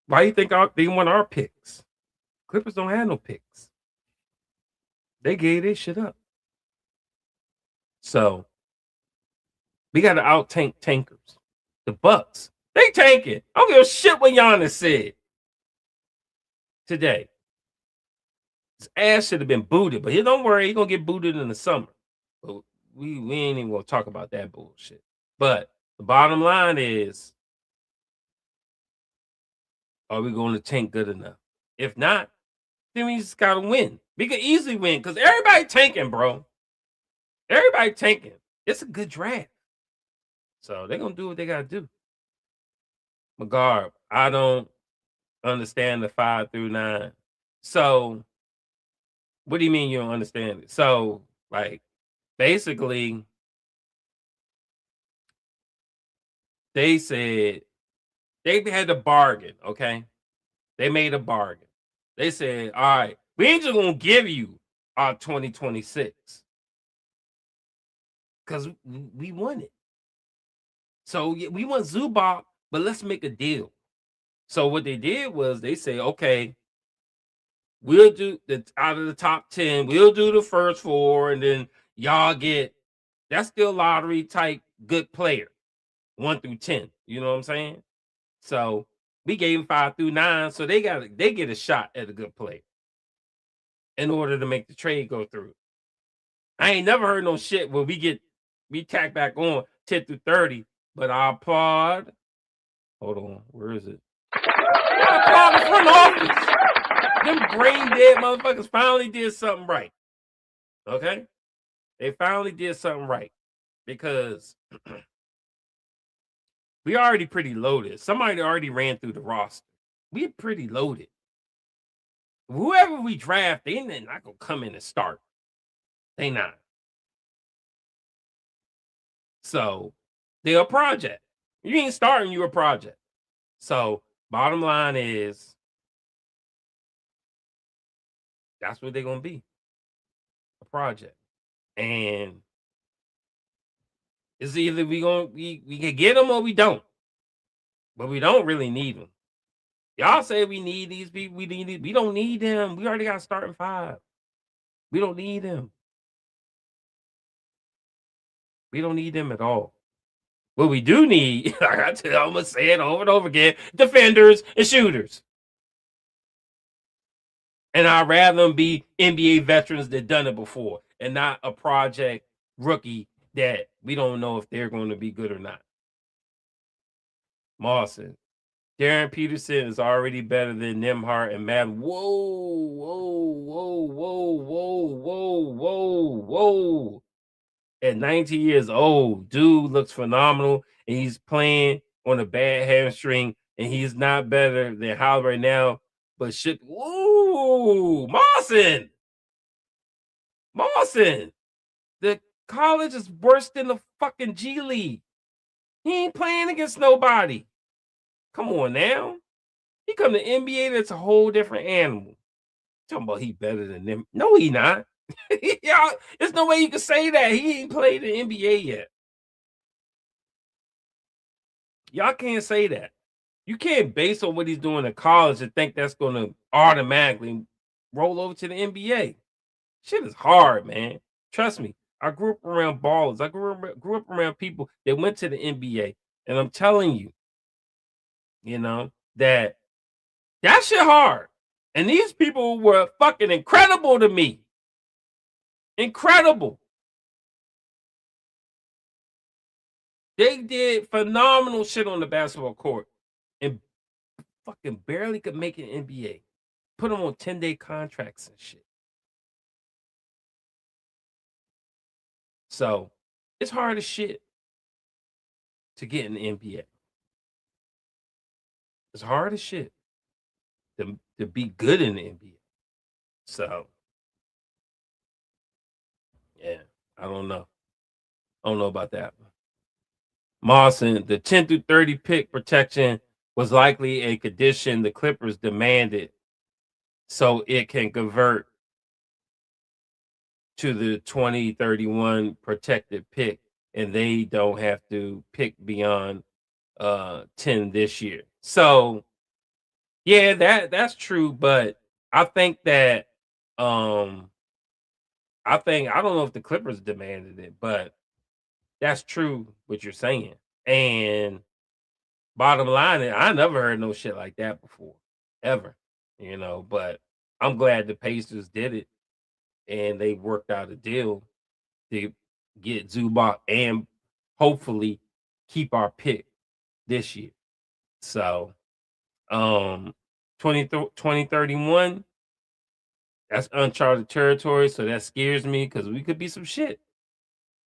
Why do you think they want our picks? Clippers don't have no picks. They gave their shit up. So we got to out tank tankers. The Bucks, they tanking. I don't give a shit what Giannis said today. His ass should have been booted, but don't worry, he's gonna get booted in the summer. But we ain't even gonna talk about that bullshit. But the bottom line is, are we going to tank good enough? If not, then we just gotta win. We could easily win because everybody tanking, bro. Everybody tanking. It's a good draft. So they're gonna do what they gotta do. McGarb, I don't understand the 5 through 9. So what do you mean you don't understand it? So, like, basically, they said they had a bargain, okay? They made a bargain. They said, all right, we ain't just gonna give you our 2026 because we won it. So we want Zubac, but let's make a deal. So what they did was they say, okay, we'll do out of the top 10, we'll do the first 4, and then y'all get that's still lottery type good player, 1 through 10. You know what I'm saying? So we gave them 5 through 9, so they get a shot at a good player in order to make the trade go through. I ain't never heard no shit where we tack back on 10 through 30, but I applaud. Hold on, where is it? I applaud the front office. Them brain dead motherfuckers finally did something right. Okay? They finally did something right because we already pretty loaded. Somebody already ran through the roster. We're pretty loaded. Whoever we draft, they're not gonna come in and start. They not. So they're a project. You ain't starting, you're a project. So bottom line is that's what they're gonna be. A project. And it's either we can get them or we don't. But we don't really need them. Y'all say we need these people. We don't need them. We already got starting 5. We don't need them. We don't need them at all. What we do need, I'm gonna say it over and over again: defenders and shooters. And I'd rather them be NBA veterans that done it before, and not a project rookie that we don't know if they're going to be good or not. Mawson. Darren Peterson is already better than Nembhard and Matt. Whoa. At 19 years old, dude looks phenomenal, and he's playing on a bad hamstring, and he's not better than Howard right now. But shit, Mawson. The college is worse than the fucking G League. He ain't playing against nobody. Come on now. He come to NBA, that's a whole different animal. Talking about he better than them. No, he not. Y'all, there's no way you can say that. He ain't played in the NBA yet. Y'all can't say that. You can't base on what he's doing in college and think that's going to automatically roll over to the NBA. Shit is hard, man. Trust me. I grew up around ballers. I grew up around people that went to the NBA. And I'm telling you, that shit hard. And these people were fucking incredible to me. Incredible. They did phenomenal shit on the basketball court and fucking barely could make an NBA. Put them on 10-day contracts and shit. So it's hard as shit to get in the NBA. It's hard as shit to be good in the NBA. So, yeah, I don't know. I don't know about that one. Mawson, the 10 through 30 pick protection was likely a condition the Clippers demanded so it can convert to the 2031 protected pick, and they don't have to pick beyond 10 this year. So, yeah, that's true, but I think that I don't know if the Clippers demanded it, but that's true what you're saying. And bottom line, I never heard no shit like that before, ever. But I'm glad the Pacers did it and they worked out a deal to get Zubac and hopefully keep our pick this year. So 2031, that's uncharted territory. So that scares me because we could be some shit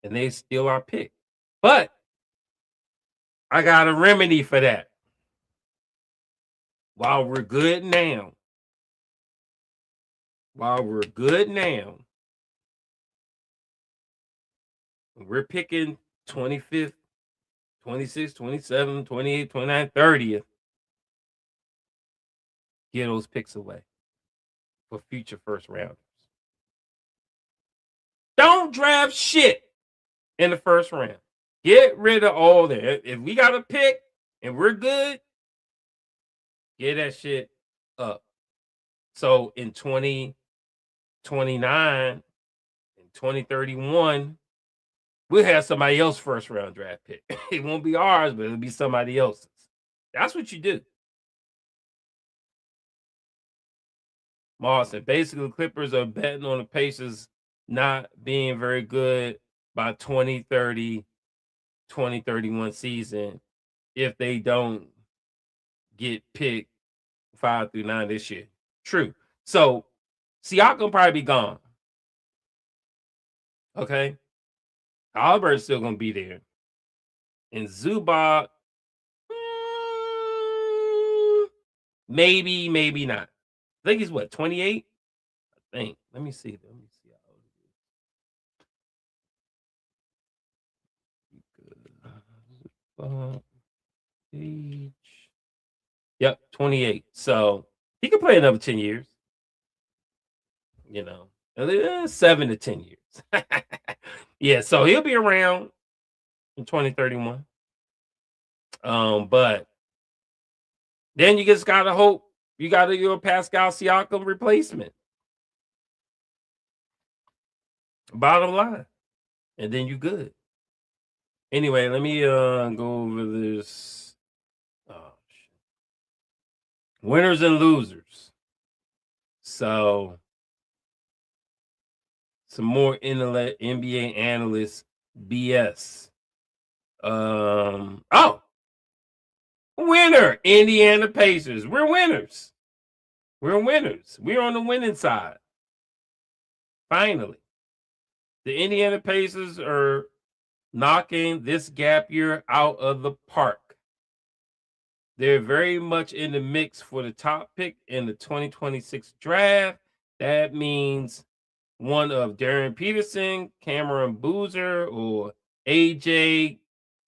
and they steal our pick. But I got a remedy for that. While we're good now, we're picking 25th, 26th, 27th, 28th, 29th, 30th. Get those picks away for future first rounders. Don't draft shit in the first round. Get rid of all that. If we got a pick and we're good, get that shit up. So in 2029 and 2031, we'll have somebody else's first round draft pick. It won't be ours, but it'll be somebody else's. That's what you do. Martin, basically, Clippers are betting on the Pacers not being very good by 2030, 2031 season if they don't get picked 5 through 9 this year. True. So Siakam probably be gone. Okay. Albert's still gonna be there. And Zubac, maybe not. I think he's what, 28? I think. Let me see how old he is. Age. Yep, 28. So he could play another 10 years. 7 to 10 years. Yeah, so he'll be around in 2031. But then you just gotta hope you got your Pascal Siakam replacement. Bottom line. And then you good. Anyway, let me go over this. Oh, shit. Winners and losers. So some more NBA analysts BS. Winner, Indiana Pacers. We're winners. We're winners. We're on the winning side. Finally. The Indiana Pacers are knocking this gap year out of the park. They're very much in the mix for the top pick in the 2026 draft. That means one of Darren Peterson, Cameron Boozer, or AJ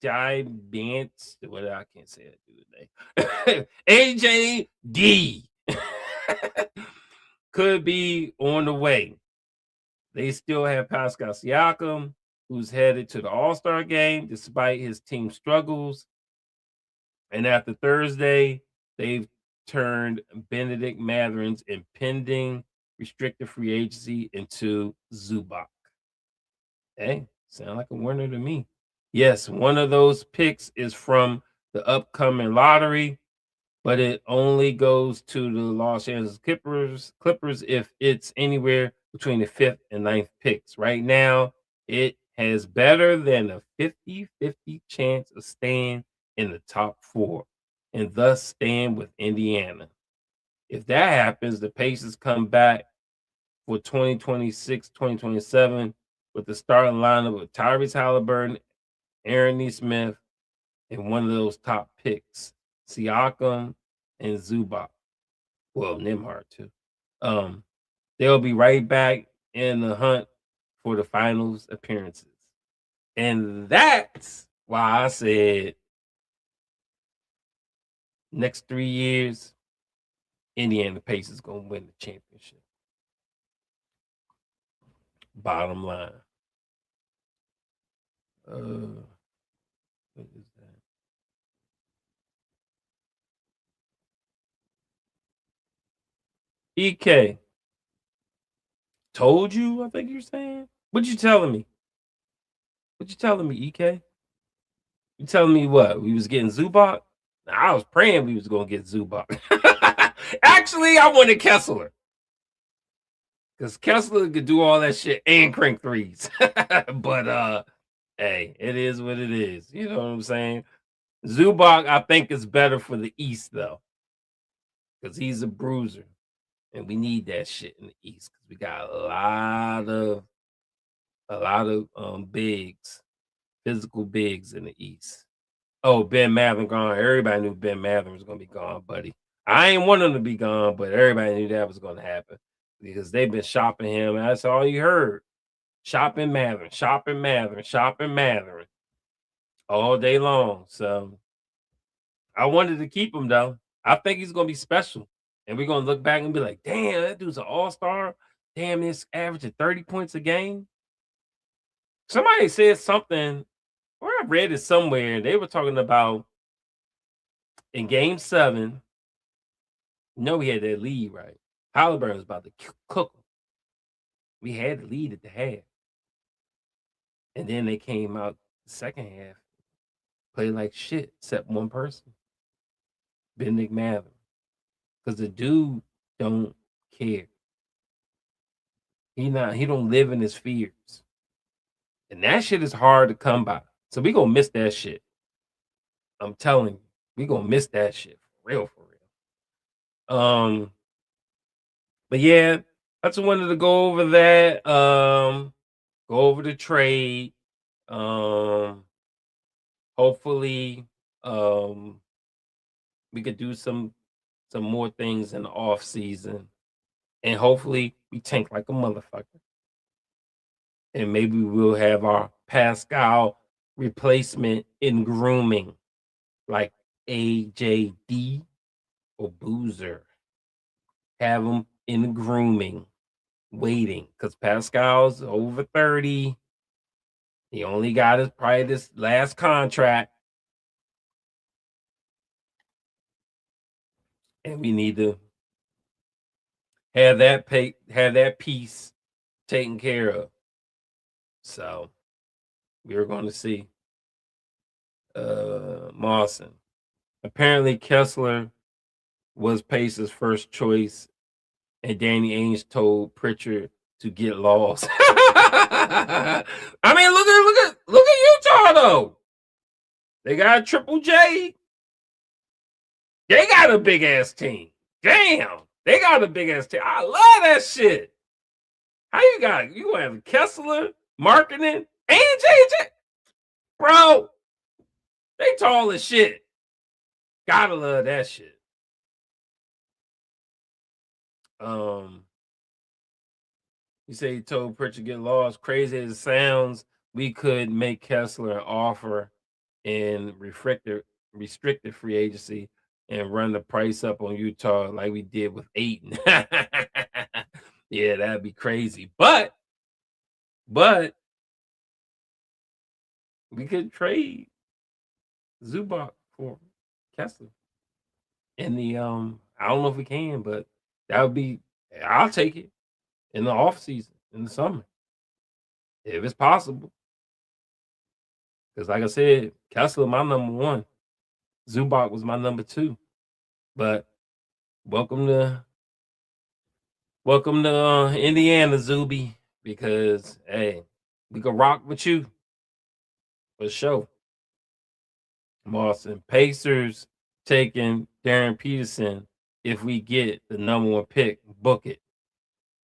Giants. Well, I can't say that today. AJ D could be on the way. They still have Pascal Siakam, who's headed to the All-Star game despite his team struggles. And after Thursday, they've turned Benedict Mathurin's impending restricted free agency into Zubac. Hey, sound like a winner to me. Yes, one of those picks is from the upcoming lottery, but it only goes to the Los Angeles Clippers if it's anywhere between the 5th and 9th picks. Right now, it has better than a 50-50 chance of staying in the top 4 and thus staying with Indiana. If that happens, the Pacers come back for 2026, 2027 with the starting lineup of Tyrese Halliburton, Aaron Nesmith, and one of those top picks, Siakam and Zubac. Well, Nembhard too. They'll be right back in the hunt for the finals appearances. And that's why I said next 3 years, Indiana Pacers going to win the championship. Bottom line. What is that? EK. Told you, I think you're saying. What you telling me? What you telling me, EK? You telling me what? We was getting Zubac? I was praying we was gonna get Zubac. Actually, I wanted Kessler. Because Kessler could do all that shit and crank threes. But hey, it is what it is. You know what I'm saying? Zubac, I think, is better for the East though. Because he's a bruiser. And we need that shit in the East. Because we got a lot of bigs, physical bigs in the East. Oh, Ben Mathurin gone. Everybody knew Ben Mathurin was gonna be gone, buddy. I ain't want him to be gone, but everybody knew that was gonna happen because they've been shopping him, and that's all you heard. Shopping Mathurin, shopping Mathurin, shopping Mathurin all day long. So I wanted to keep him though. I think he's gonna be special. And we're gonna look back and be like, damn, that dude's an all-star. Damn, it's averaging 30 points a game. Somebody said something, or I read it somewhere. They were talking about in game 7. We had that lead, right? Halliburton was about to cook them. We had the lead at the half. And then they came out the second half, played like shit, except one person. Benedict Mathurin. Because the dude don't care. He don't live in his fears. And that shit is hard to come by. So we gonna miss that shit. I'm telling you, we gonna miss that shit for real. But yeah, I just wanted to go over that. Go over the trade. Hopefully, we could do some more things in the off season, and hopefully we tank like a motherfucker. And maybe we'll have our Pascal replacement in grooming, like AJD or Boozer. Have them in grooming, waiting, because Pascal's over 30. He only got probably this last contract. And we need to have that piece taken care of. So we're going to see Mawson. Apparently Kessler was Pacers' first choice, and Danny Ainge told Pritchard to get lost. I mean, look at Utah though. They got Triple J. They got a big ass team. Damn, they got a big ass team. I love that shit. How you gonna have Kessler, marketing, and JJ? Bro, they tall as shit. Gotta love that shit. You say he told Pritchard get lost. Crazy as it sounds, we could make Kessler an offer in restricted free agency and run the price up on Utah like we did with Ayton. Yeah, that'd be crazy. But we could trade Zubac for Kessler. In the I don't know if we can, but that would be, I'll take it in the off season, in the summer, if it's possible. Because like I said, Kessler my number 1. Zubac was my number 2. But welcome to Indiana, Zuby, because hey, we can rock with you for sure. Boston Pacers taking Darren Peterson. If we get the number 1 pick, book it.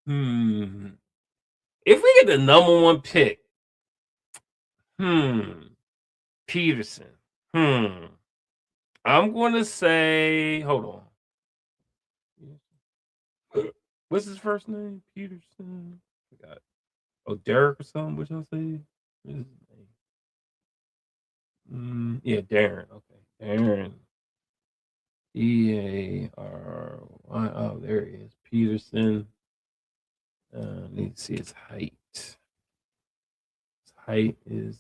If we get the number 1 pick, Peterson. I'm going to say, hold on. What's his first name? Peterson. I got Derek or something. What y'all say? What is his name? Yeah, Darren. Okay, Darren. EARY. Oh, there he is. Peterson. Need to see his height. His height is.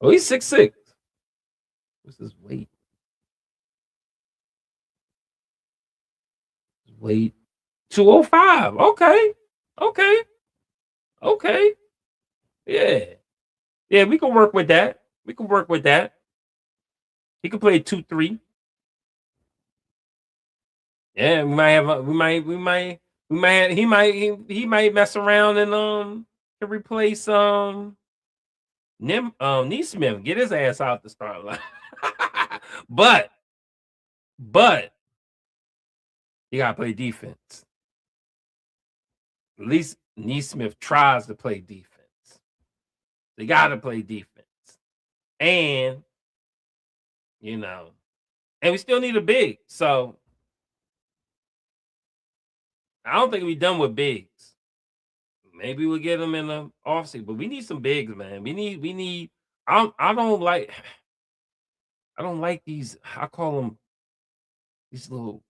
Oh, he's 6'6". What's his weight? His weight 205. Okay. Yeah, we can work with that. He can play 2-3. Yeah, he might mess around and can replace Neesmith, get his ass out the start line. but you gotta play defense. At least Neesmith tries to play defense. They gotta play defense. And and we still need a big. So I don't think we're done with bigs. Maybe we'll get them in the offseason, but we need some bigs, man. We need. I don't like these. I call them these little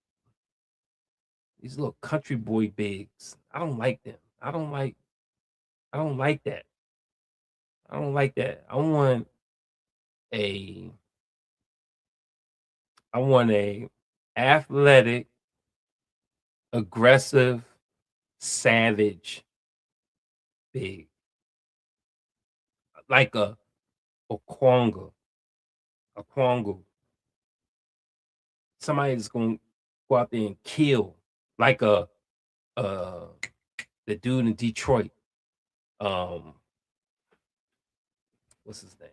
country boy bigs. I don't like them. I don't like that. I don't like that. I want a athletic, aggressive, savage big. Like a Kwanga. Somebody that's going to go out there and kill. Like the dude in Detroit. What's his name?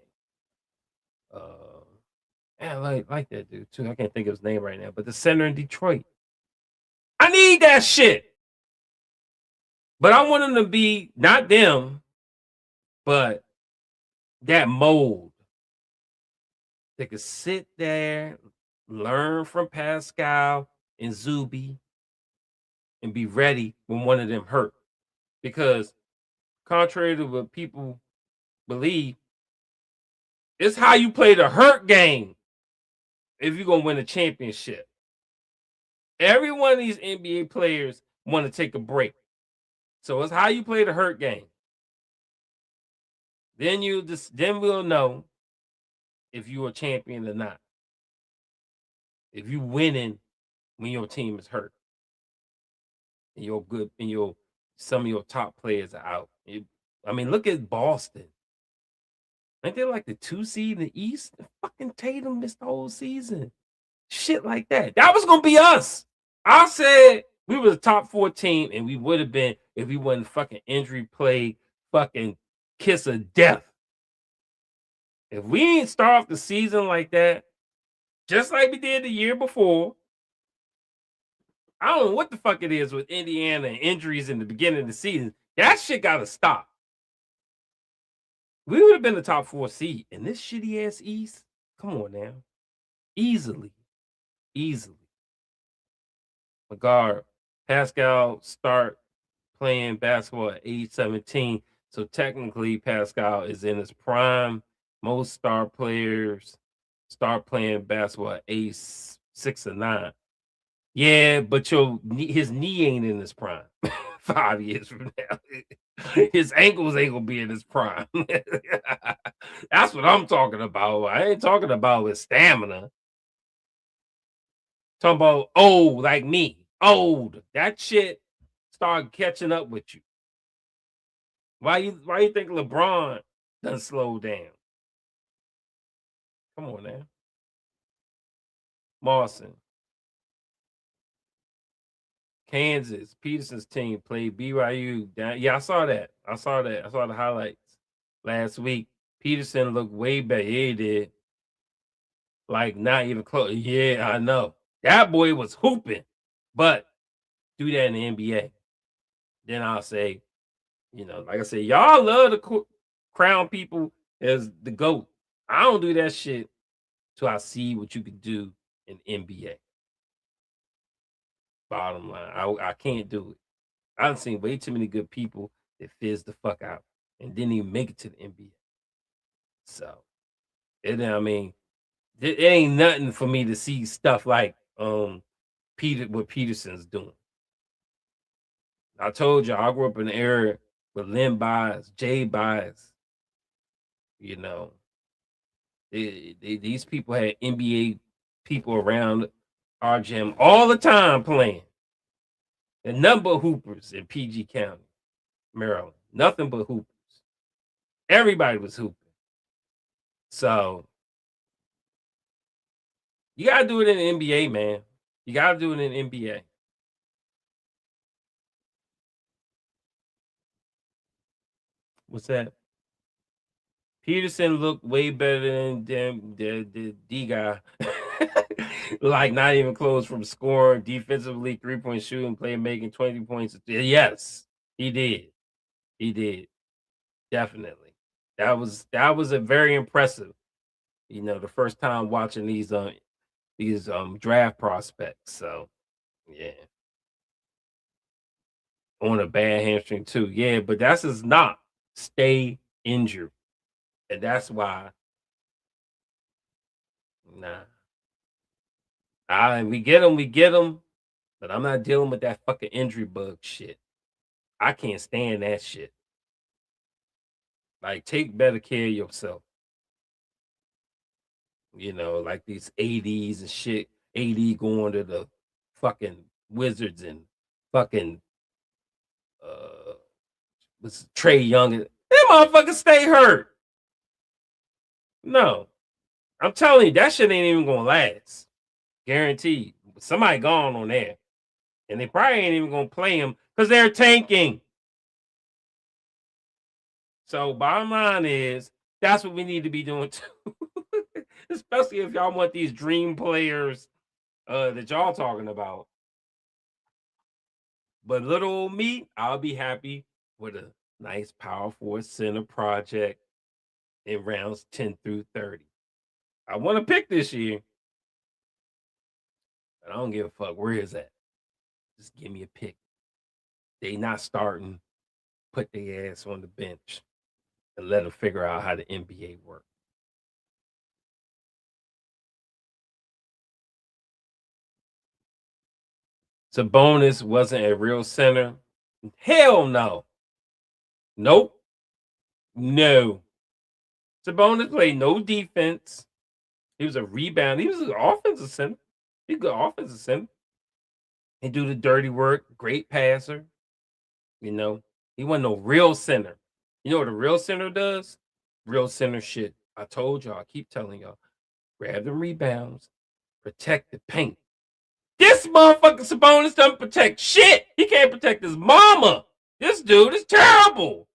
I like that dude too. I can't think of his name right now, but the center in Detroit. I need that shit. But I want them to be not them, but that mold. They could sit there, learn from Pascal and Zuby, and be ready when one of them hurt. Because contrary to what people believe, it's how you play the hurt game if you're going to win a championship. Every one of these NBA players want to take a break. So it's how you play the hurt game. Then we'll know if you're a champion or not. If you're winning when your team is hurt. And you're good and some of your top players are out. Look at Boston. Ain't they like the 2 seed in the East? Fucking Tatum missed the whole season. Shit like that. That was gonna be us. I said we were the top 4 team, and we would have been if we wasn't fucking injury plagued, fucking kiss of death. If we ain't start off the season like that, just like we did the year before, I don't know what the fuck it is with Indiana and injuries in the beginning of the season. That shit gotta stop. We would have been the top 4 seed in this shitty ass East. Come on now. Easily. McGard, Pascal start playing basketball at age 17. So technically Pascal is in his prime. Most star players start playing basketball at age 6 or 9. Yeah, but his knee ain't in his prime. 5 years from now. His ankles ain't gonna be in his prime. That's what I'm talking about. I ain't talking about his stamina. Talking about old like me. Old. That shit started catching up with you. Why you think LeBron done slow down? Come on now. Mawson. Kansas, Peterson's team played BYU. Yeah, I saw that. I saw the highlights last week. Peterson looked way better. Yeah, he did. Like, not even close. Yeah, I know. That boy was hooping. But do that in the NBA. Then I'll say, like I said, y'all love to crown people as the GOAT. I don't do that shit till I see what you can do in NBA. Bottom line, I can't do it. I've seen way too many good people that fizz the fuck out and didn't even make it to the NBA. So, it ain't nothing for me to see stuff like what Peterson's doing. I told you I grew up in an era with Lynn Bias, Jay Bias. These people had NBA people around our gym all the time playing. And nothing but hoopers in PG County, Maryland. Nothing but hoopers. Everybody was hooping. So you gotta do it in the NBA, man. You gotta do it in the NBA. What's that? Peterson looked way better than the D guy. Like not even close from scoring, defensively, 3-point shooting, playmaking, 20 points. Yes, he did. He did. Definitely. That was a very impressive. You know, the first time watching these draft prospects. So yeah. On a bad hamstring too. Yeah, but that's just not stay injured. And that's why nah. We get them, but I'm not dealing with that fucking injury bug shit. I can't stand that shit. Like, take better care of yourself. You know, like these ADs and shit. AD going to the fucking Wizards and fucking was Trey Young. That motherfucker stay hurt. No. I'm telling you, that shit ain't even gonna last. Guaranteed. Somebody gone on there. And they probably ain't even gonna play him because they're tanking. So bottom line is that's what we need to be doing too. Especially if y'all want these dream players that y'all talking about. But little old me, I'll be happy with a nice power forward center project in rounds 10 through 30. I want to pick this year, but I don't give a fuck where is that. Just give me a pick. They not starting, put their ass on the bench and let them figure out how the NBA works. Sabonis wasn't a real center. Hell no. Nope. No. Sabonis played no defense. He was a rebound. He was an offensive center. He's a good offensive center. He do the dirty work. Great passer. You know, he wasn't no real center. You know what a real center does? Real center shit. I told y'all. I keep telling y'all. Grab the rebounds. Protect the paint. This motherfucker Sabonis doesn't protect shit. He can't protect his mama. This dude is terrible.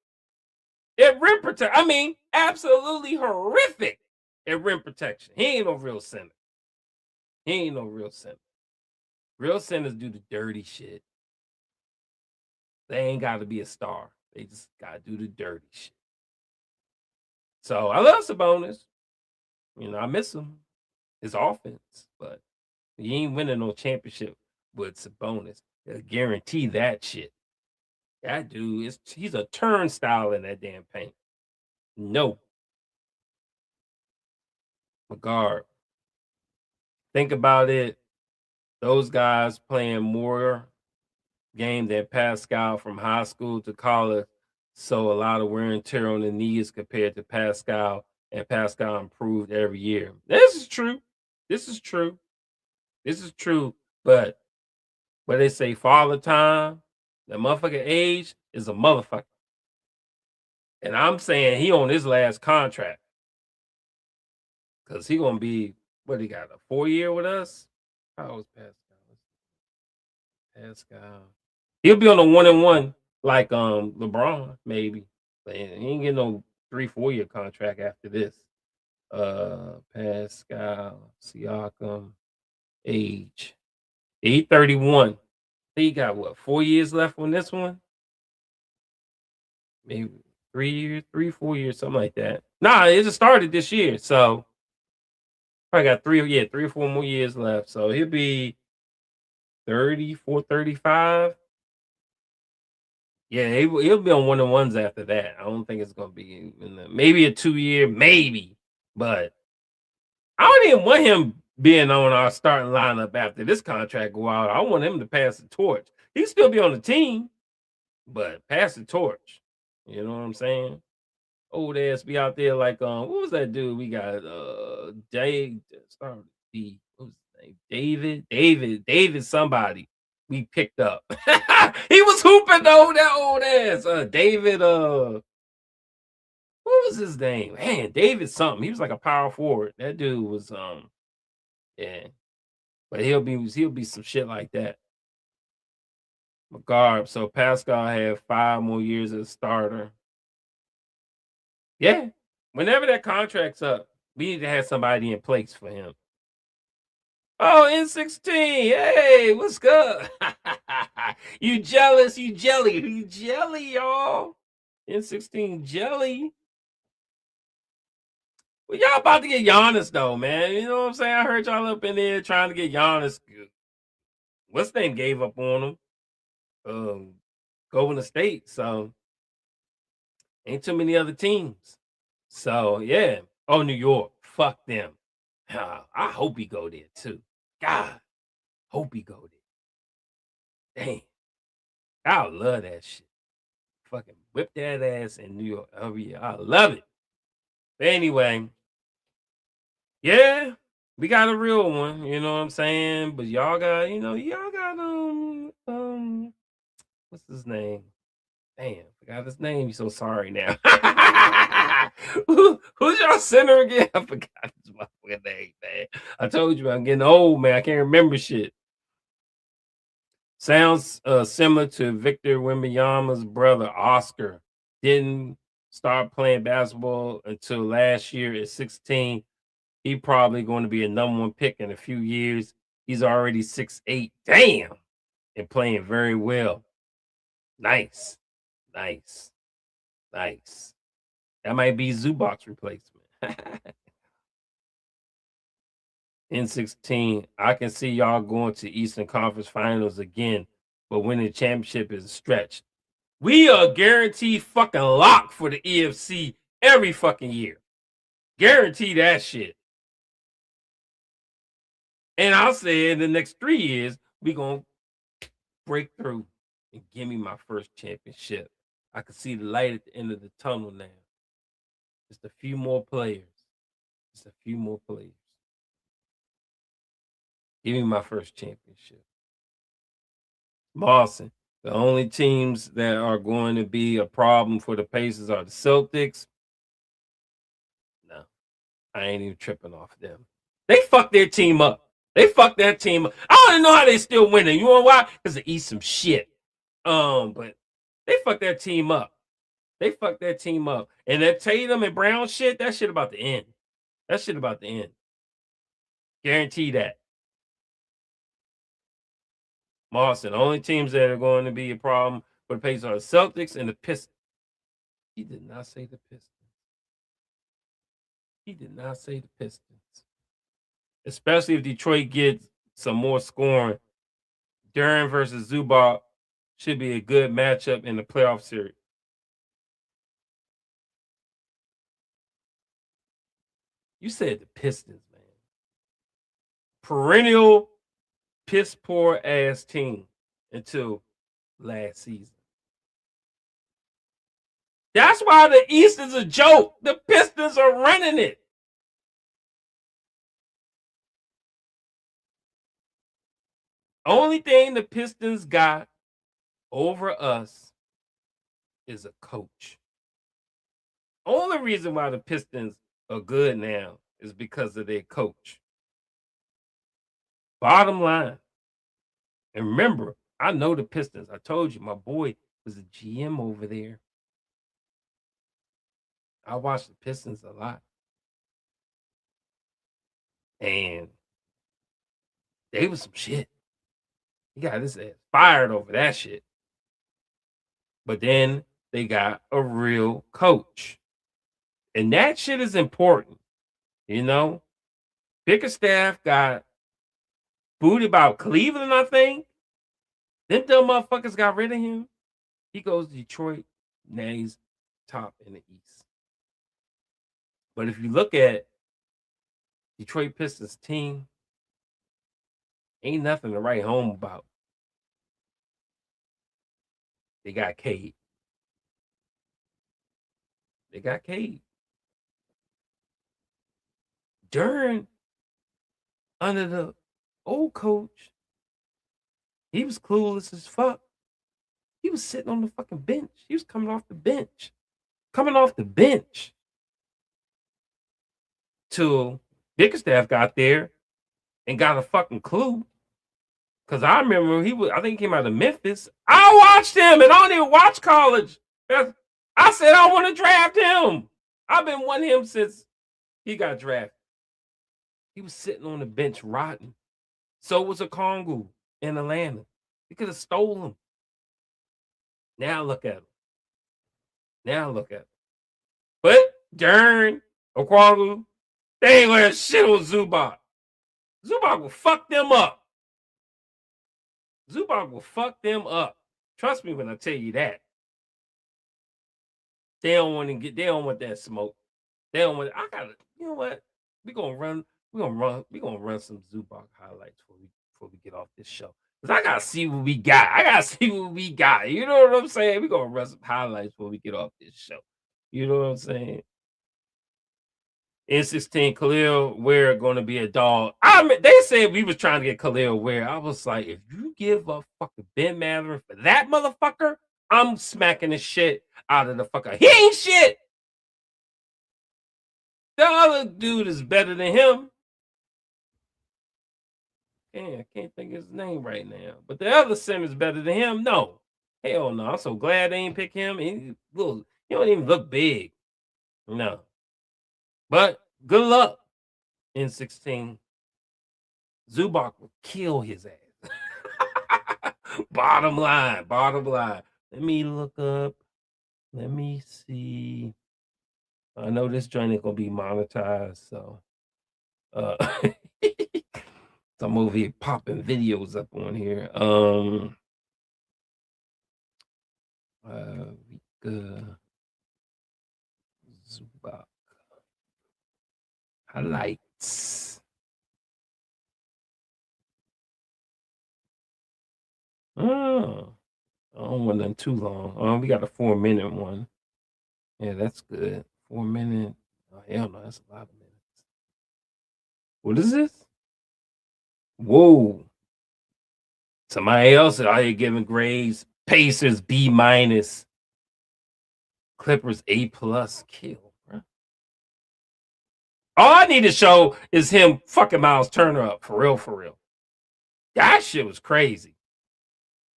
At rim protection. I mean, absolutely horrific at rim protection. He ain't no real center. He ain't no real center. Real centers do the dirty shit. They ain't got to be a star. They just got to do the dirty shit. So I love Sabonis. You know, I miss him. His offense. But he ain't winning no championship with Sabonis. I guarantee that shit. That dude, he's a turnstile in that damn paint. No. Regard. Think about it. Those guys playing more game than Pascal from high school to college. So a lot of wear and tear on the knees compared to Pascal. And Pascal improved every year. This is true. This is true. This is true. But what they say, father time, the motherfucker age is a motherfucker. And I'm saying he on his last contract. Because he going to be, what he got, a 4-year with us? How old is Pascal? Pascal. He'll be on a 1-and-1 like LeBron, maybe. But he ain't getting no 3-4-year contract after this. Pascal, Siakam, age. He 31. He got what, 4 years left on this one? Maybe 3 years, 4 years, something like that. Nah, it just started this year, so probably got 3 or 4 more years left. So he'll be 34, 35. Yeah, he'll be on 1-and-1s after that. I don't think it's gonna be maybe a 2-year, maybe, but I don't even want him being on our starting lineup after this contract go out. I want him to pass the torch. He'll still be on the team, but pass the torch. You know what I'm saying? Old ass be out there like what was that dude? We got Dave start with D. What was his name? David somebody. we picked up. He was hooping though, that old ass. David, what was his name? Man, David something. He was like a power forward. That dude was yeah. But he'll be some shit like that. McGarb. So Pascal had 5 more years as a starter. Yeah. Whenever that contract's up, we need to have somebody in place for him. Oh, N16. Hey, what's good? You jealous? You jelly? You jelly, y'all? N16 jelly. Well, y'all about to get Giannis though, man. You know what I'm saying? I heard y'all up in there trying to get Giannis. What's the name gave up on him? Golden State. So ain't too many other teams. So yeah. Oh, New York. Fuck them. I hope he go there too. God, hope he go there. Dang. I love that shit. Fucking whip that ass in New York. Oh yeah, I love it. But anyway, yeah, we got a real one. You know what I'm saying? But y'all got, y'all got what's his name? Damn, forgot his name. So sorry now. Who's y'all center again? I forgot his motherfucking name, man. I told you I'm getting old, man. I can't remember shit. Sounds similar to Victor Wembanyama's brother, Oscar. Didn't start playing basketball until last year at 16. He probably going to be a number 1 pick in a few years. He's already 6'8". Damn. And playing very well. Nice. Nice. Nice. That might be Zubac's replacement. N16, I can see y'all going to Eastern Conference Finals again, but winning the championship is a stretch. We are guaranteed fucking lock for the EFC every fucking year. Guarantee that shit. And I'll say in the next 3 years, we going to break through and give me my first championship. I can see the light at the end of the tunnel now. Just a few more players. Just a few more players. Give me my first championship. Boston. The only teams that are going to be a problem for the Pacers are the Celtics. No, I ain't even tripping off them. They fucked their team up. They fucked that team up. I don't even know how they still winning. You know why? Because they eat some shit. But they fucked that team up. They fucked that team up. And that Tatum and Brown shit, that shit about to end. That shit about to end. Guarantee that. Boston, the only teams that are going to be a problem for the Pacers are the Celtics and the Pistons. He did not say the Pistons. He did not say the Pistons. Especially if Detroit gets some more scoring. Duran versus Zubac should be a good matchup in the playoff series. You said the Pistons, man. Perennial piss poor ass team until last season. That's why the East is a joke. The Pistons are running it. Only thing the Pistons got over us is a coach. Only reason why the Pistons are good now is because of their coach. Bottom line. And remember, I know the Pistons. I told you, my boy was a GM over there. I watched the Pistons a lot. And they was some shit. He got his ass fired over that shit. But then they got a real coach. And that shit is important. You know? Bickerstaff got booted about Cleveland, I think. Them dumb motherfuckers got rid of him. He goes to Detroit. Now he's top in the East. But if you look at Detroit Pistons team, ain't nothing to write home about. They got Cade. They got Cade. During under the old coach, He was clueless as fuck. He was sitting on the fucking bench. He was coming off the bench. Till Bickerstaff got there and got a fucking clue. Because I remember I think he came out of Memphis. I watched him and I don't even watch college. I said I want to draft him. I've been wanting him since he got drafted. He was sitting on the bench rotting. So was a Kongu in Atlanta. He could have stolen him. Now look at him. But Dern, Okwagu, they ain't gonna shit on Zubac. Zubac will fuck them up. Trust me when I tell you that. They don't want that smoke. They don't want you know what? We're gonna run some Zubac highlights before we get off this show. Because I gotta see what we got. You know what I'm saying? We're gonna run some highlights before we get off this show. You know what I'm saying? N16 Khalil Ware going to be a dog. They said we was trying to get Khalil Ware. I was like, if you give up fucking Ben Mathurin for that motherfucker, I'm smacking the shit out of the fucker. He ain't shit. The other dude is better than him. Yeah, I can't think of his name right now. But the other center's better than him. No. Hell no. I'm so glad they ain't pick him. He don't even look big. No. But good luck, N16. Zubac will kill his ass. Bottom line. Let me look up. Let me see. I know this joint ain't gonna be monetized, so I'm over here popping videos up on here. Ivica Zubac highlights. Oh, I don't want nothing too long. We got a 4-minute one. Yeah, that's good. 4 minutes. Oh, hell no, that's a lot of minutes. What is this? Whoa. Somebody else out here giving grades. Pacers B-. Clippers A+. Kill, bro. All I need to show is him fucking Miles Turner up. For real. That shit was crazy.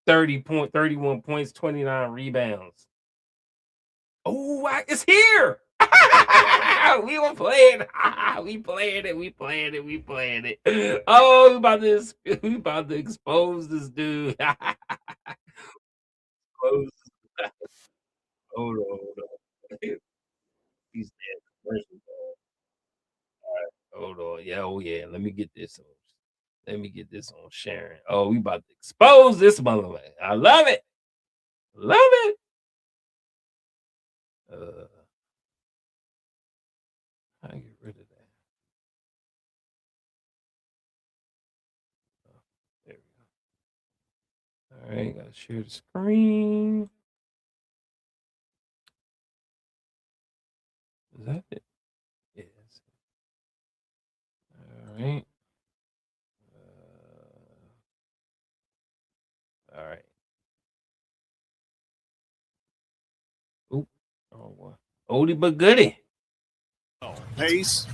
31 points, 29 rebounds. Oh, it's here. We were playing. We playing it. Oh, we about to expose this dude. Hold on. He's dead. Hold on. Yeah, Let me get this on Sharon. Oh, we about to expose this motherfucker. I love it. How do I get rid of that? Oh, there we go. All right, gotta share the screen. Is that it? Yes. All right. All right. Oop. Oh, boy. Oldie but goodie. Pace,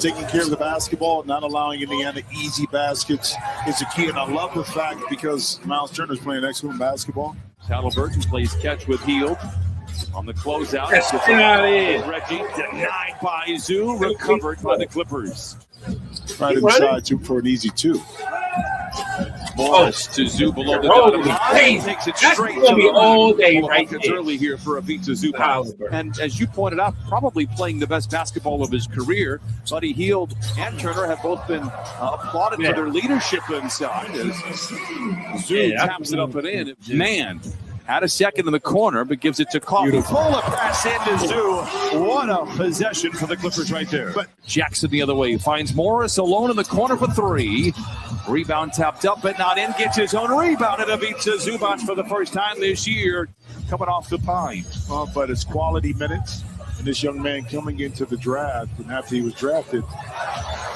taking care of the basketball, not allowing Indiana easy baskets is a key. And I love the fact because Miles Turner's playing excellent basketball. Halliburton plays catch with Hield on the closeout. Reggie denied by Zoo, recovered by the Clippers. Right inside for an easy two. Morris to Zoo below the bottom line. Takes it straight to the all day right there. Early here for Ivica Zubac. And as you pointed out, probably playing the best basketball of his career. Buddy Hield and Turner have both been applauded for their leadership inside. As Zoo taps it up and in. Man, had a second in the corner, but gives it to Coffey. Pull a pass into Zoo. What a possession for the Clippers right there. But Jackson the other way finds Morris alone in the corner for three. Rebound tapped up, but not in. Gets his own rebound at Ivica Zubac for the first time this year, coming off the pine. But it's quality minutes. And this young man coming into the draft, and after he was drafted,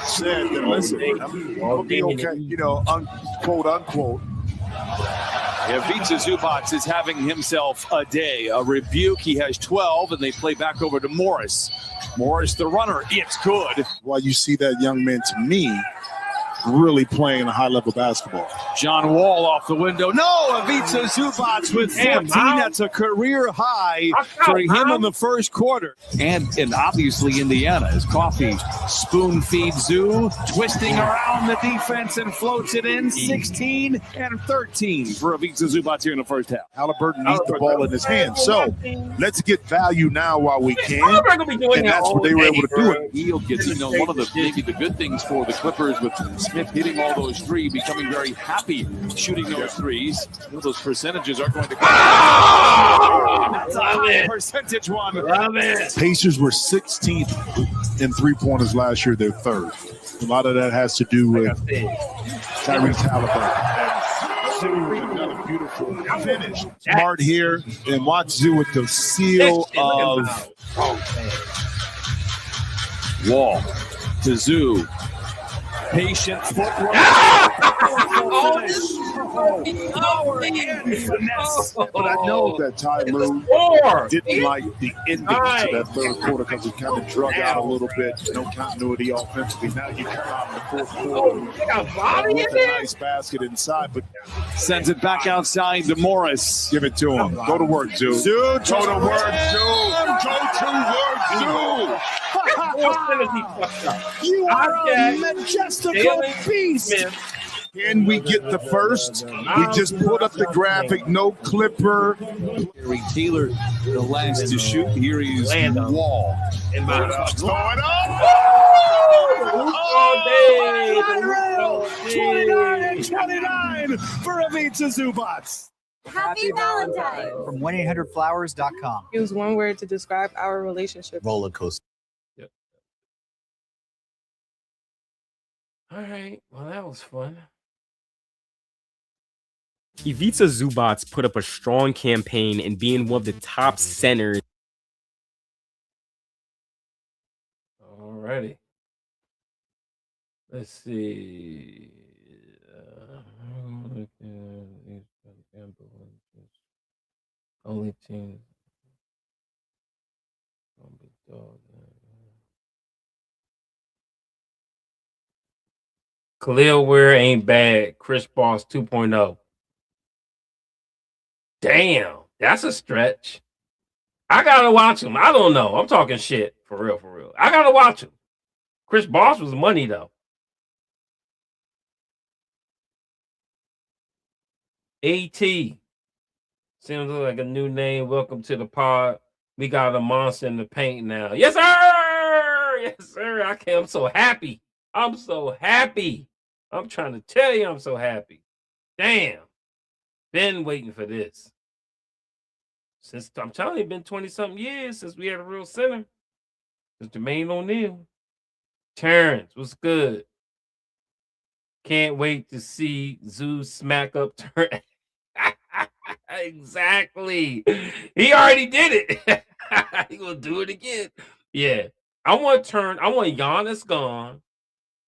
said that, listen, I'm going to be okay, you know, quote unquote. Ivica Zubac is having himself a day, a rebuke. He has 12, and they play back over to Morris. Morris, the runner, it's good. While you see that young man, to me, really playing a high-level basketball. John Wall off the window. No, Ivica Zubac with 14. That's a career high for him in the first quarter. And obviously Indiana is Coffee. Spoon feeds Zoo, twisting around the defense and floats it in. 16 and 13 for Ivica Zubac here in the first half. Halliburton needs the ball in his hand. So let's get value now while we can. And that's what they were able to do it. Hield gets, you know, one of the maybe the good things for the Clippers with Smith hitting all those threes, becoming very happy shooting those threes. Those percentages are going to come. That's a high percentage one. Pacers were 16th in three-pointers last year. They're third. A lot of that has to do with Tyrese Halliburton. Another beautiful finish. Smart here, and watch Zoo with the seal of Wall to Zoo. Patient footwork. But I know that Ty Lue didn't like the ending to that third quarter because it kind of drug out a little bit. No continuity offensively. Now you come out in the fourth quarter with a nice basket inside, but sends it back outside to Morris. Give it to him. Go to work, Zoo. Zoo, go to work, Zoo. Go to work, Zoo. You are a majestical beast. Can we get the first? We just put up the graphic. No Clipper. Harry Taylor, the last to shoot. Here he's Wall. Going up. 29 and 29 for Ivica Zubac. Happy Valentine. From 1-800-Flowers.com. Use one word to describe our relationship. Roller coaster. Yep. All right. Well, that was fun. Ivica Zubac put up a strong campaign in being one of the top centers. Alrighty. Let's see. Only team. Khalil Ware ain't bad. Chris Bosh 2.0. Damn, that's a stretch. I gotta watch him. I don't know. I'm talking shit. For real, for real. I gotta watch him. Chris Bosh was money, though. AT. Seems like a new name. Welcome to the pod. We got a monster in the paint now. Yes, sir! Yes, sir. I'm so happy. I'm so happy. I'm trying to tell you I'm so happy. Damn. Been waiting for this. Since I'm telling you, it's been 20-something years since we had a real center. It's Jermaine O'Neal. Terrence, what's good? Can't wait to see Zoo smack up Terrence. Exactly. He already did it. He gonna do it again. Yeah. I want Giannis gone.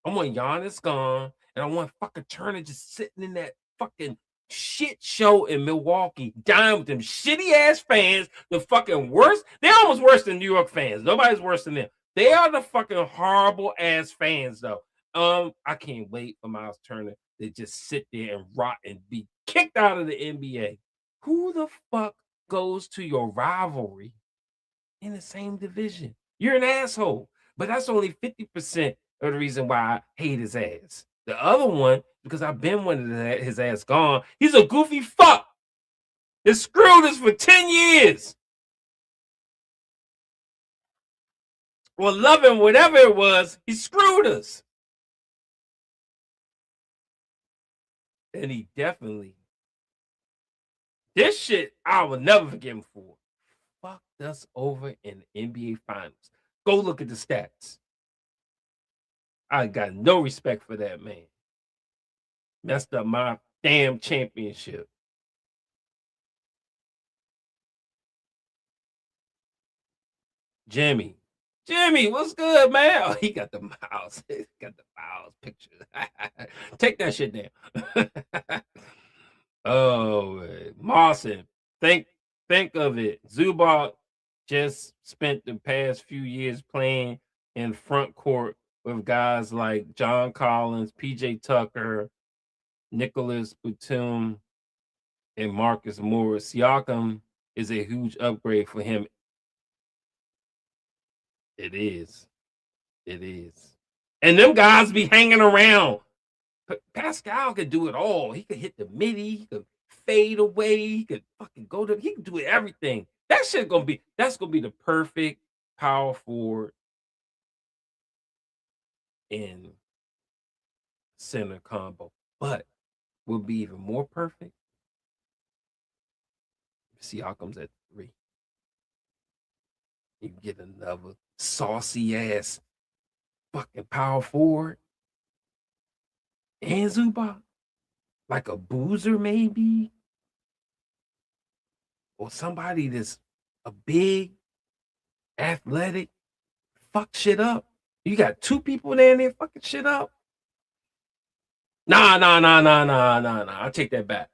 I want Giannis gone. And I want fucking Turner just sitting in that fucking shit show in Milwaukee, dying with them shitty ass fans, the fucking worst. They're almost worse than New York fans. Nobody's worse than them. They are the fucking horrible ass fans, though. I can't wait for Miles Turner to just sit there and rot and be kicked out of the NBA. Who the fuck goes to your rivalry in the same division? You're an asshole. But that's only 50% of the reason why I hate his ass. The other one, because I've been wanting his ass gone, he's a goofy fuck. He screwed us for 10 years. Well, loving whatever it was, he screwed us. And he definitely, this shit I will never forgive him for. Fucked us over in the NBA Finals. Go look at the stats. I got no respect for that man. Messed up my damn championship. Jimmy, Jimmy, what's good, man? Oh, he got the mouse. He got the mouse picture. Take that shit down. Oh, Mawson, think of it. Zubac just spent the past few years playing in front court with guys like John Collins, PJ Tucker, Nicholas Batum, and Marcus Morris. Siakam is a huge upgrade for him. It is. It is. And them guys be hanging around. Pascal could do it all. He could hit the midi. He could fade away. He could fucking he could do everything. That's gonna be the perfect power forward in center combo. But will be even more perfect. Siakam's at 3. You can get another saucy ass fucking power forward. And Zubac, like a Boozer maybe, or somebody that's a big, athletic, fuck shit up. You got 2 people there fucking shit up. Nah. I take that back.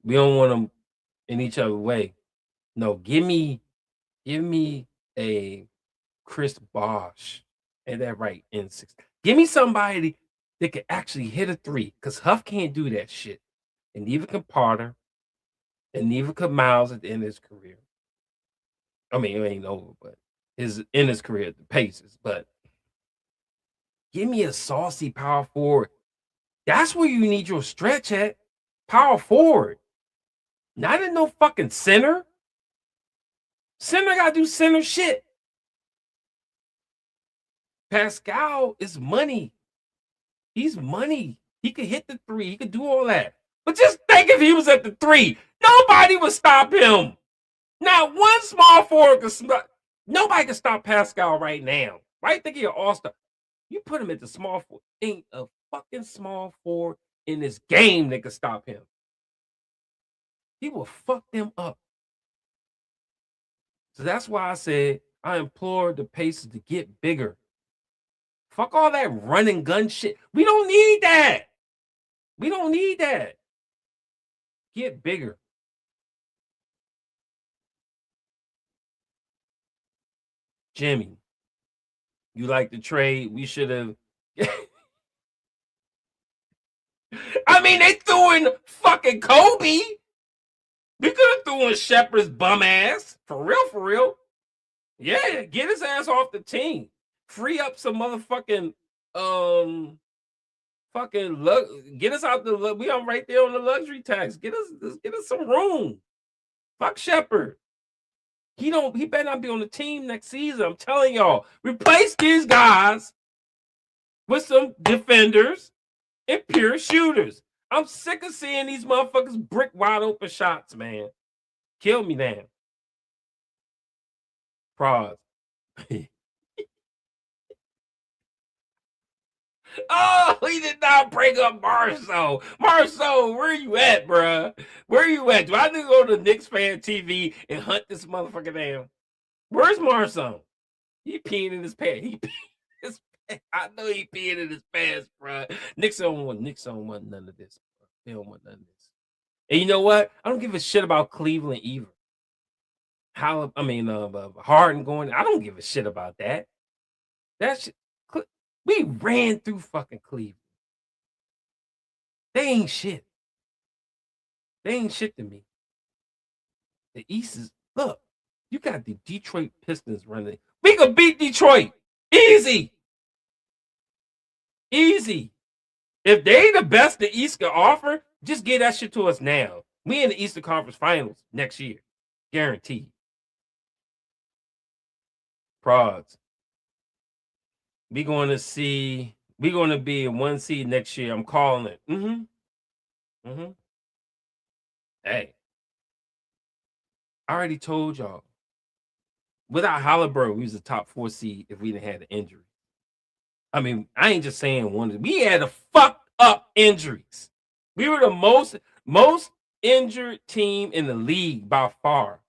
We don't want them in each other's way. No, give me a Chris Bosh. Ain't that right? In 6. Give me somebody that can actually hit a 3, because Huff can't do that shit. And neither can Potter, and neither could Miles at the end of his career. I mean, it ain't over, but in his career at the Pacers. But give me a saucy power forward. That's where you need your stretch at. Power forward. Not in no fucking center. Center gotta do center shit. Pascal is money. He's money. He could hit the 3. He could do all that. But just think if he was at the 3, nobody would stop him. Not one small forward could stop. Nobody can stop Pascal right now. Right? Think of your all-star. You put him at the small forward. Ain't a fucking small forward in this game that could stop him. He will fuck them up. So that's why I said I implore the Pacers to get bigger. Fuck all that run and gun shit. We don't need that. We don't need that. Get bigger. Jimmy, you like the trade? We should have. I mean, they threw in fucking Kobe. We could have threw in Shepard's bum ass. For real. Yeah, get his ass off the team. Free up some motherfucking get us out the we are right there on the luxury tax. Get us some room. Fuck Shepard. He better not be on the team next season. I'm telling y'all. Replace these guys with some defenders and pure shooters. I'm sick of seeing these motherfuckers brick wide open shots, man. Kill me now. Prods. Oh, he did not bring up Marceau. Marceau, where you at, bruh? Where you at? Do I need to go to Knicks Fan TV and hunt this motherfucker down? Where's Marceau? He peeing in his pants. I know he peeing in his pants, bruh. Knicks don't want none of this. Bro. They don't want none of this. And you know what? I don't give a shit about Cleveland either. Harden going. I don't give a shit about that. That shit. We ran through fucking Cleveland. They ain't shit. They ain't shit to me. The East is, look, you got the Detroit Pistons running. We could beat Detroit. Easy. If they the best the East can offer, just give that shit to us now. We in the Eastern Conference Finals next year. Guaranteed. Prods. We're going to be in 1 seed next year. I'm calling it. Hey, I already told y'all. Without Halliburton, we was the top 4 seed if we didn't have the injury. I mean, I ain't just saying one. We had a fucked up injuries. We were the most injured team in the league by far.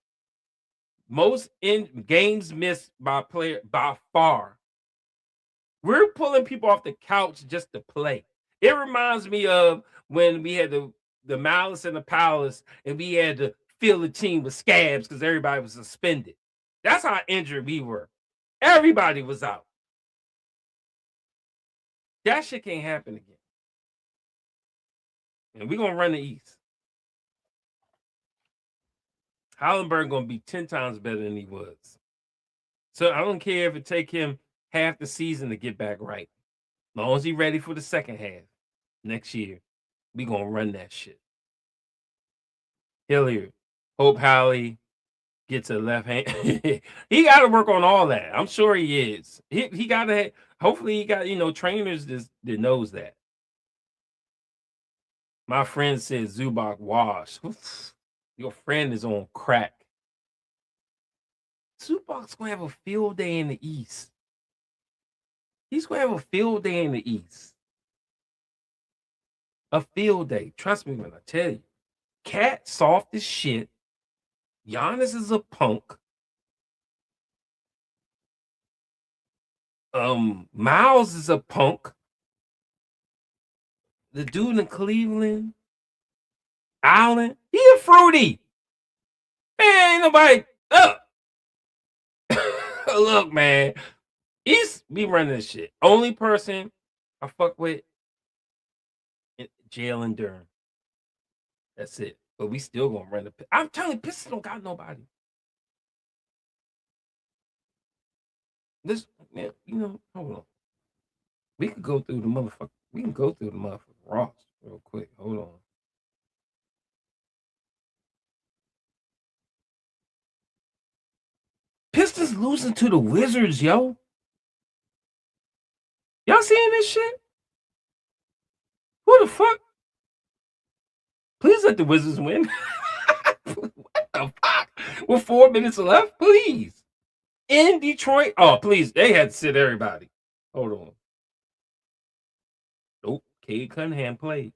most in games missed by player by far. We're pulling people off the couch just to play. It reminds me of when we had the Malice in the Palace and we had to fill the team with scabs because everybody was suspended. That's how injured we were. Everybody was out. That shit can't happen again. And we're going to run the East. Hollenberg going to be 10 times better than he was. So I don't care if it take him half the season to get back right. As long as he's ready for the second half next year, we going to run that shit. Hilliard, Hope Halley gets a left hand. He got to work on all that. I'm sure he is. He got to, hopefully he got, trainers that knows that. My friend said Zubac wash. Your friend is on crack. Zubac's going to have a field day in the East. He's going to have a field day in the East. A field day. Trust me when I tell you. Cat soft as shit. Giannis is a punk. Miles is a punk. The dude in Cleveland, Allen, he a fruity. Man, ain't nobody. Look, man. He's be running this shit. Only person I fuck with, Jalen Durham. That's it. But we still gonna run the. I'm telling you, Pistons don't got nobody. This, man, hold on. We could go through the motherfucker. We can go through the motherfucker Ross real quick. Hold on. Pistons losing to the Wizards, yo. Y'all seeing this shit? Who the fuck? Please let the Wizards win. What the fuck? With 4 minutes left, please. In Detroit. Oh, please. They had to sit everybody. Hold on. Nope. Cade Cunningham played.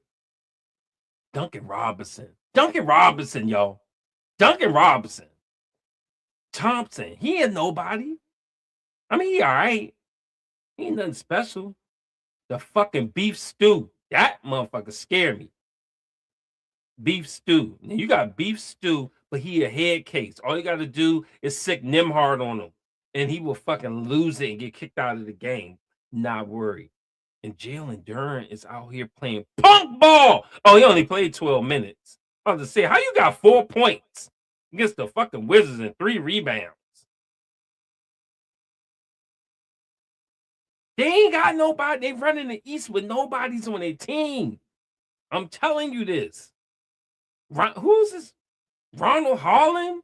Duncan Robinson. Duncan Robinson, y'all. Duncan Robinson. Thompson. He ain't nobody. I mean, he all right. He ain't nothing special. The fucking beef stew. That motherfucker scared me. Beef stew. Now, you got beef stew, but he a head case. All you got to do is sick Nimhard on him, and he will fucking lose it and get kicked out of the game. Not worried. And Jalen Durham is out here playing punk ball. Oh, he only played 12 minutes. I was to say, how you got 4 points against the fucking Wizards and 3 rebounds? They ain't got nobody. They running the East with nobody's on their team. I'm telling you this. Who's this? Ronald Holland?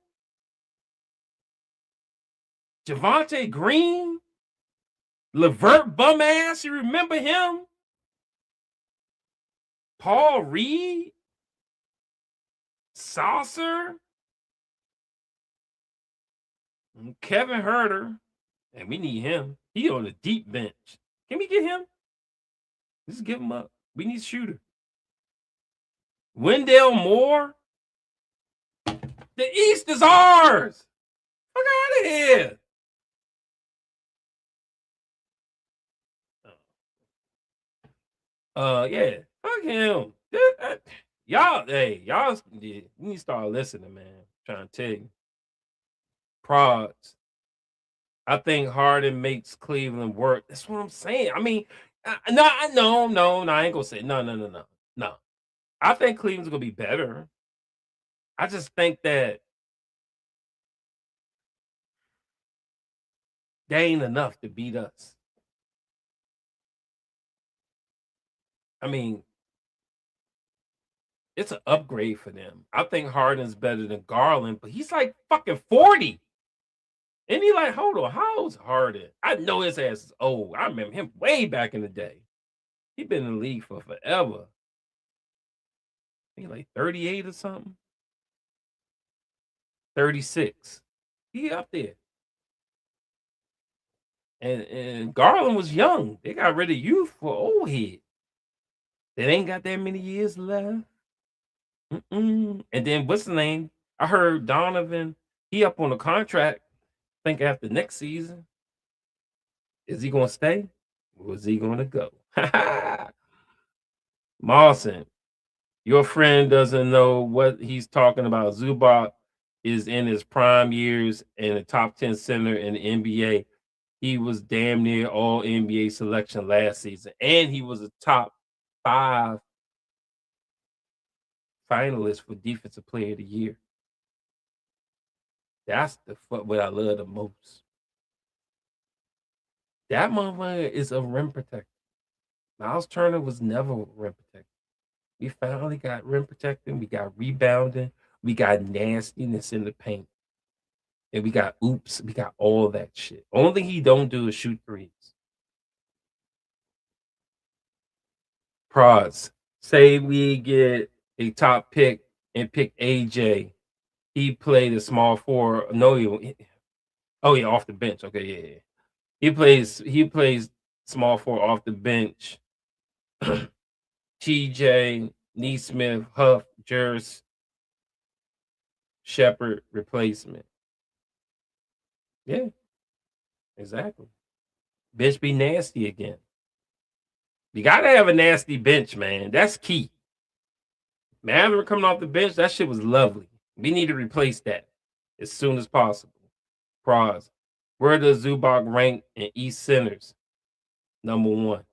Javonte Green? Levert bum ass? You remember him? Paul Reed? Saucer? Kevin Herter. And we need him. He on the deep bench. Can we get him? Just give him up. We need a shooter. Wendell Moore. The East is ours. Fuck out of here. Yeah. Fuck him. Y'all you need to start listening, man. I'm trying to tell you. Prods. I think Harden makes Cleveland work. That's what I'm saying. I mean, no, I ain't gonna say no. I think Cleveland's gonna be better. I just think that they ain't enough to beat us. I mean, it's an upgrade for them. I think Harden's better than Garland, but he's like fucking 40. And he like, hold on, how old's Harden? I know his ass is old. I remember him way back in the day. He been in the league for forever. He like 38 or something. 36. He up there. And Garland was young. They got rid of youth for old head. They ain't got that many years left. And then what's the name? I heard Donovan He up on the contract. I think after next season. Is he going to stay? Or is he going to go? Mawson, your friend doesn't know what he's talking about. Zubac is in his prime years and a top 10 center in the NBA. He was damn near all NBA selection last season. And he was a top 5 finalist for Defensive Player of the Year. That's what I love the most. That motherfucker is a rim protector. Miles Turner was never a rim protector. We finally got rim protecting. We got rebounding. We got nastiness in the paint. And we got oops. We got all that shit. Only thing he don't do is shoot threes. Prods. Say we get a top pick and pick AJ. He played a small forward. No, off the bench. Okay, yeah. He plays small forward off the bench. TJ, Neesmith, Huff, Jers, Shepard replacement. Yeah, exactly. Bench be nasty again. You gotta have a nasty bench, man. That's key. Mathurin coming off the bench, that shit was lovely. We need to replace that as soon as possible. Pros. Where does Zubac rank in East centers? Number 1.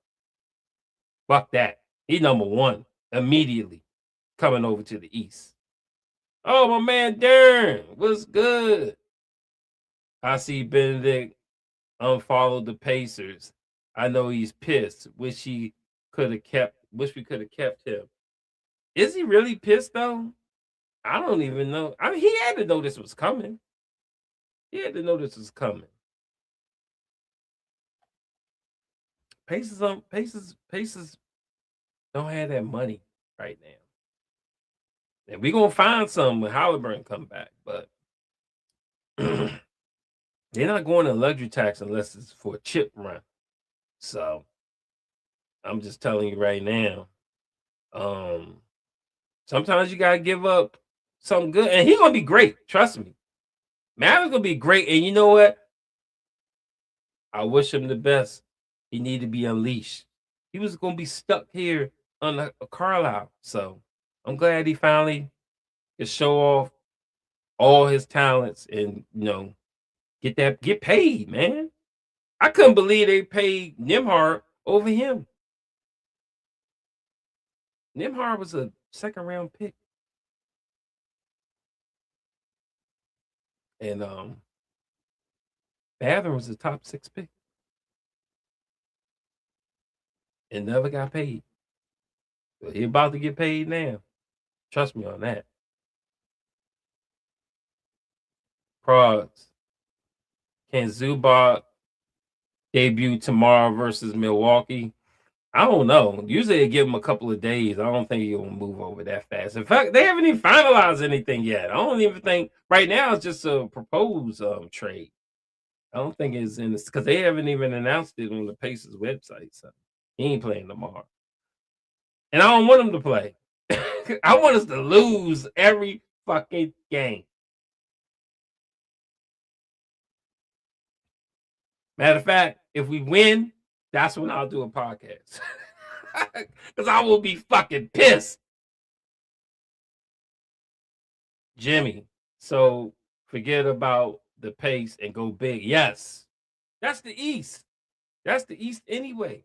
Fuck that. He number 1 immediately coming over to the East. Oh, my man Darren, what's good? I see Benedict unfollowed the Pacers. I know he's pissed. Wish we could have kept him. Is he really pissed though? I don't even know. I mean, he had to know this was coming. Pacers don't have that money right now. And we're gonna find some when Halliburton come back, but they're not going to luxury tax unless it's for a chip run. So I'm just telling you right now. Sometimes you gotta give up something good, and he's gonna be great. Trust me, Maverick's gonna be great. And you know what? I wish him the best. He needed to be unleashed. He was gonna be stuck here on a Carlisle. So I'm glad he finally could show off all his talents and get paid, man. I couldn't believe they paid Nembhard over him. Nembhard was a second-round pick. And Mathurin was the top 6 pick. And never got paid. But he about to get paid now. Trust me on that. Prods. Can Zubac debut tomorrow versus Milwaukee? I don't know. Usually they give him a couple of days. I don't think he'll move over that fast. In fact, they haven't even finalized anything yet. I don't even think right now it's just a proposed trade. I don't think it's in this because they haven't even announced it on the Pacers website. So he ain't playing tomorrow. And I don't want him to play. I want us to lose every fucking game. Matter of fact, if we win, that's when I'll do a podcast. Because I will be fucking pissed. Jimmy, so forget about the pace and go big. Yes. That's the East. That's the East anyway.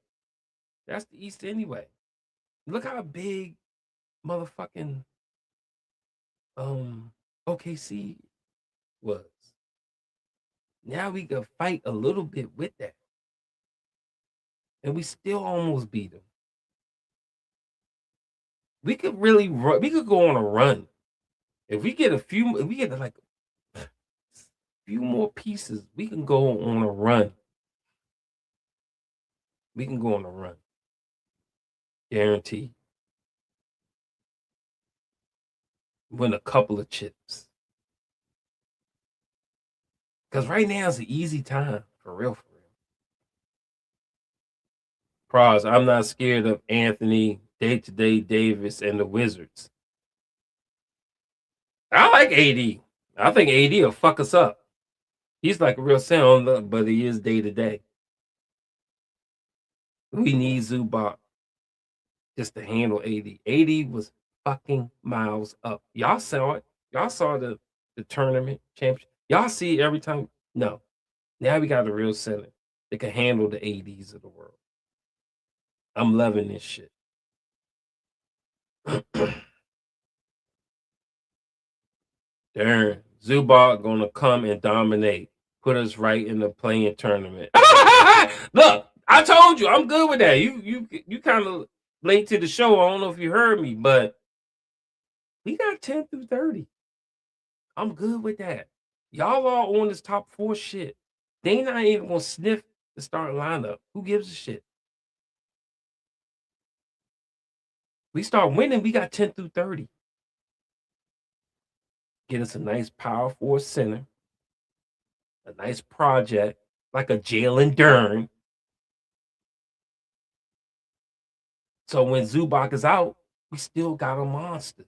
Look how big motherfucking OKC was. Now we can fight a little bit with that. And we still almost beat them. We could really run. We could go on a run. If we get like a few more pieces, we can go on a run. Guaranteed. Win a couple of chips. Because right now is an easy time. For real. Pros, I'm not scared of Anthony, Day-to-Day Davis, and the Wizards. I like AD. I think AD will fuck us up. He's like a real center, but he is day to day. We need Zubac just to handle AD. AD was fucking miles up. Y'all saw it. Y'all saw the tournament championship. Y'all see it every time. No. Now we got a real center that can handle the ADs of the world. I'm loving this shit. Darn, Zubac gonna come and dominate, put us right in the playing tournament. Look, I told you, I'm good with that. You kind of late to the show. I don't know if you heard me, but we got 10 through 30. I'm good with that. Y'all are on this top 4 shit. They not even gonna sniff the starting lineup. Who gives a shit? We start winning, we got 10 through 30. Get us a nice power forward center, a nice project like a Jalen Dern. So when Zubac is out, we still got a monster.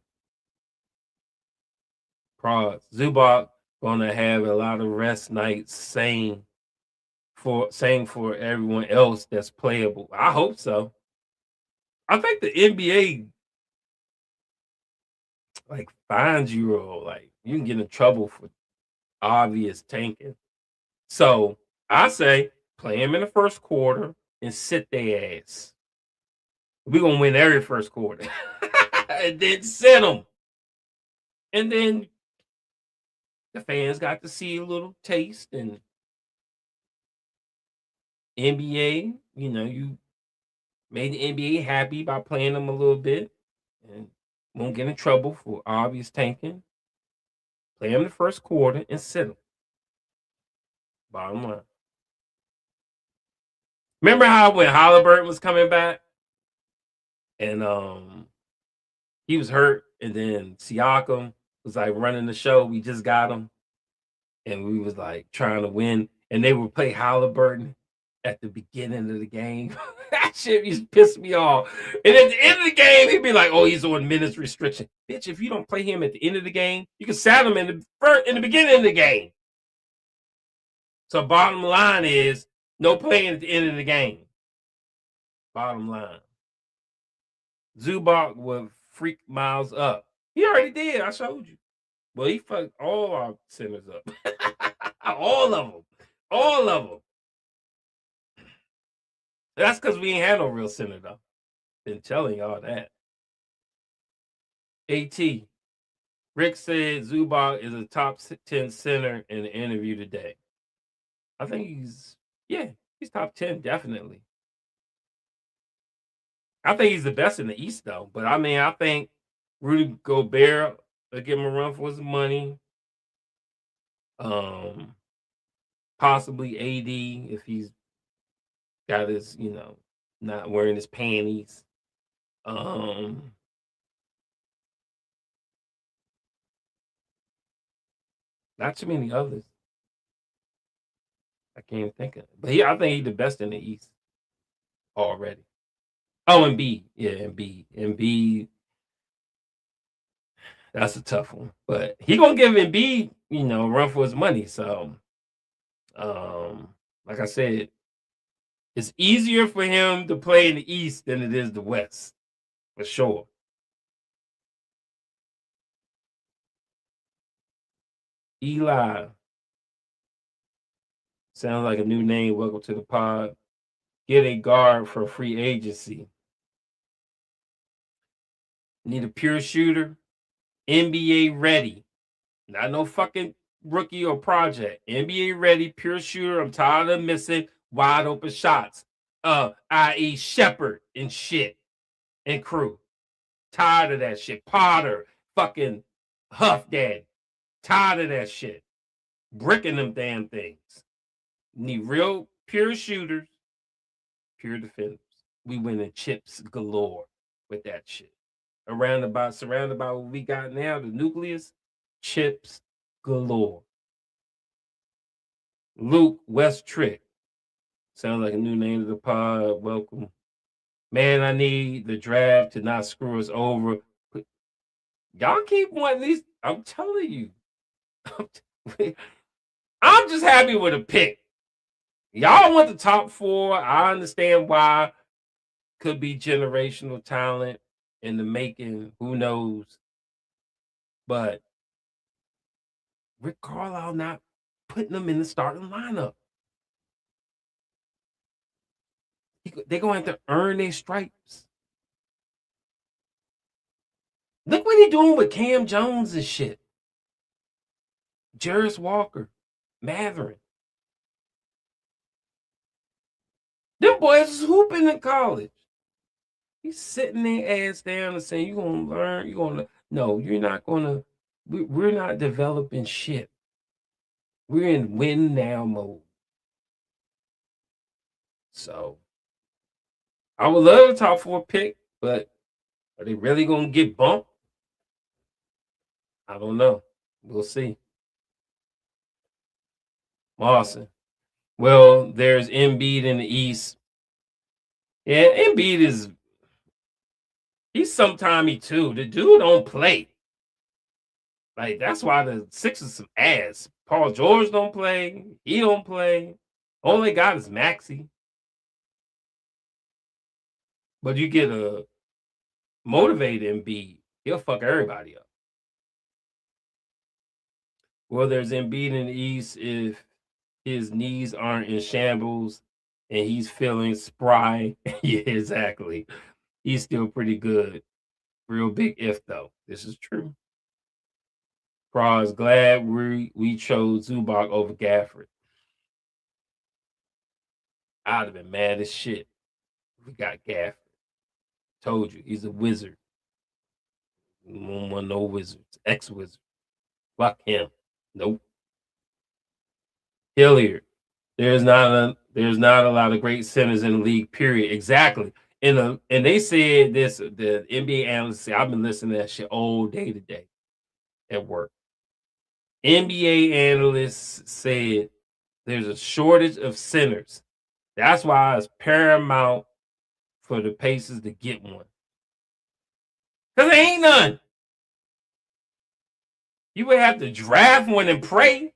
Prods. Zubac gonna have a lot of rest nights saying for everyone else that's playable. I hope so. I think the NBA like fines you or like you can get in trouble for obvious tanking. So I say play him in the first quarter and sit their ass. We're gonna win every first quarter. And then sit them. And then the fans got to see a little taste and NBA, you made the NBA happy by playing them a little bit and won't get in trouble for obvious tanking. Play them the first quarter and sit them. Bottom line. Remember how when Halliburton was coming back and he was hurt and then Siakam was like running the show. We just got him and we was like trying to win and they would play Halliburton at the beginning of the game. That shit used to piss me off. And at the end of the game, he'd be like, oh, he's on minutes restriction. Bitch, if you don't play him at the end of the game, you can saddle him in the beginning of the game. So bottom line is no playing at the end of the game. Bottom line. Zubac would freak Miles up. He already did. I showed you. Well, he fucked all our centers up. All of them. All of them. That's because we ain't had no real center, though. Been telling y'all that. AT. Rick said Zubac is a top 10 center in the interview today. I think he's top 10, definitely. I think he's the best in the East, though. But, I think Rudy Gobert will give him a run for his money. Possibly AD if he's got his, not wearing his panties. Not too many others. I can't even think of it. But I think he's the best in the East already. Oh, and B. Yeah, and B. That's a tough one. But he gonna give Embiid, a run for his money. So like I said, it's easier for him to play in the East than it is the West, for sure. Eli. Sounds like a new name. Welcome to the pod. Get a guard for free agency. Need a pure shooter. NBA ready. Not no fucking rookie or project. NBA ready, pure shooter. I'm tired of missing wide open shots. I.e. Shepard and shit and crew. Tired of that shit. Potter, fucking Huff Daddy. Tired of that shit. Bricking them damn things. Need real pure shooters, pure defenders. We winning chips galore with that shit. Surrounded by what we got now, the nucleus, chips galore. Luke West Trick. Sounds like a new name to the pod. Welcome. Man, I need the draft to not screw us over. Y'all keep wanting these. I'm telling you. I'm just happy with a pick. Y'all want the top 4. I understand why. Could be generational talent in the making. Who knows? But Rick Carlisle not putting them in the starting lineup. They're going to have to earn their stripes. Look what he doing with Cam Jones and shit. Jarris Walker, Mathurin. Them boys is hooping in college. He's sitting their ass down and saying, you're going to learn. You're going to. No, you're not going to. We're not developing shit. We're in win now mode. So, I would love a top 4 pick, but are they really going to get bumped? I don't know. We'll see. Awesome. Well, there's Embiid in the East. Yeah, Embiid he's sometimey too. The dude don't play. Like, that's why the Sixers some ass. Paul George don't play. He don't play. Only got is Maxey. But you get a motivated Embiid, he'll fuck everybody up. Well, there's Embiid in the East if his knees aren't in shambles and he's feeling spry. Yeah, exactly. He's still pretty good. Real big if, though. This is true. Cross, glad we chose Zubac over Gafford. I'd have been mad as shit if we got Gafford. Told you, he's a wizard. We don't want no wizards. Ex-wizard. Fuck him. Nope. Hilliard. There's not a lot of great centers in the league, period. Exactly. And they said this, the NBA analysts say, I've been listening to that shit all day today at work. NBA analysts said there's a shortage of centers. That's why it's paramount for the Pacers to get one. Because there ain't none. You would have to draft one and pray.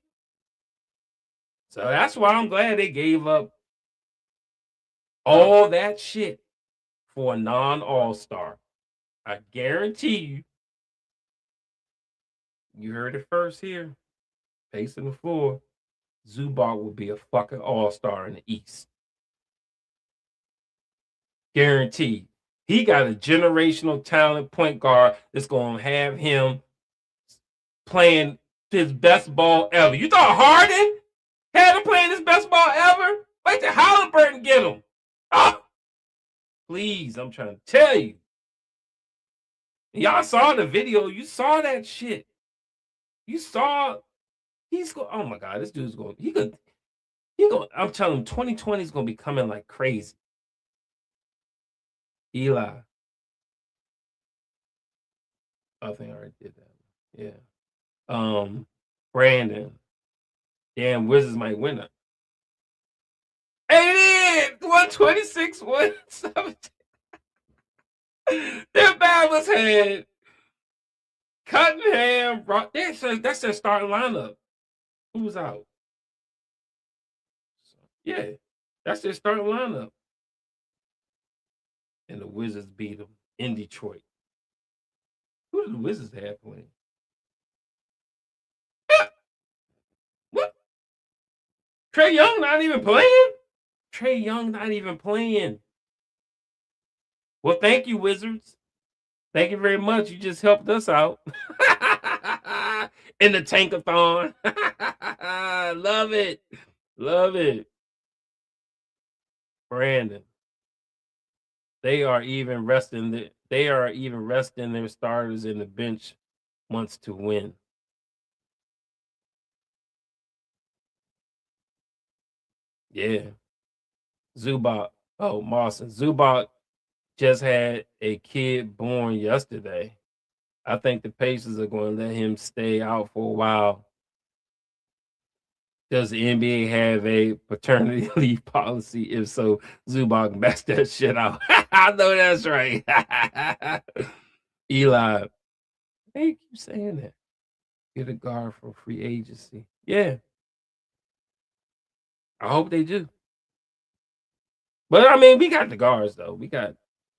So that's why I'm glad they gave up all that shit for a non-all-star. I guarantee you, you heard it first here. Pacing the floor. Zubac will be a fucking all-star in the East. Guaranteed. He got a generational talent point guard that's going to have him playing his best ball ever. You thought Harden had him playing his best ball ever? Wait till Halliburton get him. Oh, please, I'm trying to tell you. Y'all saw the video. You saw that shit. You saw he's going. Oh my God, this dude's going. He could. I'm telling him, 2020 is going to be coming like crazy. Eli. I think I already did that. Yeah. Brandon. Damn, Wizards might win it. Hey, 126, 117. Their Babas had Cunningham. That's their starting lineup. Who was out? Yeah, that's their starting lineup. And the Wizards beat them in Detroit. Who did the Wizards have playing? What? Trae Young not even playing? Trae Young not even playing. Well, thank you, Wizards. Thank you very much. You just helped us out. In the tankathon. Love it. Love it. Brandon. They are even resting their starters in the bench wants to win. Yeah. Zubac. Oh, Mawson. Zubac just had a kid born yesterday. I think the Pacers are going to let him stay out for a while. Does the NBA have a paternity leave policy? If so, Zubac messed that shit out. I know that's right. Eli. Hey, keep saying that. Get a guard for free agency. Yeah. I hope they do. But I mean, we got the guards though.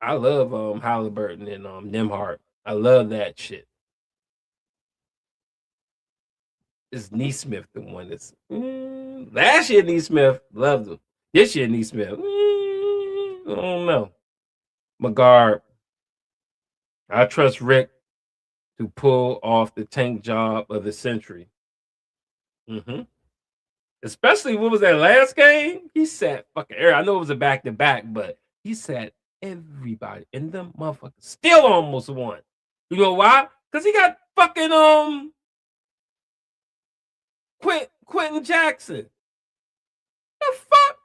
I love Halliburton and Nimhart. I love that shit. It's Neesmith the one that's last year Neesmith loved him. This year Neesmith, I don't know. McGard. I trust Rick to pull off the tank job of the century. Especially what was that last game? He sat fucking air. I know it was a back-to-back, but he sat everybody, and them motherfuckers still almost won. You know why? Because he got fucking Quentin Jackson. The fuck?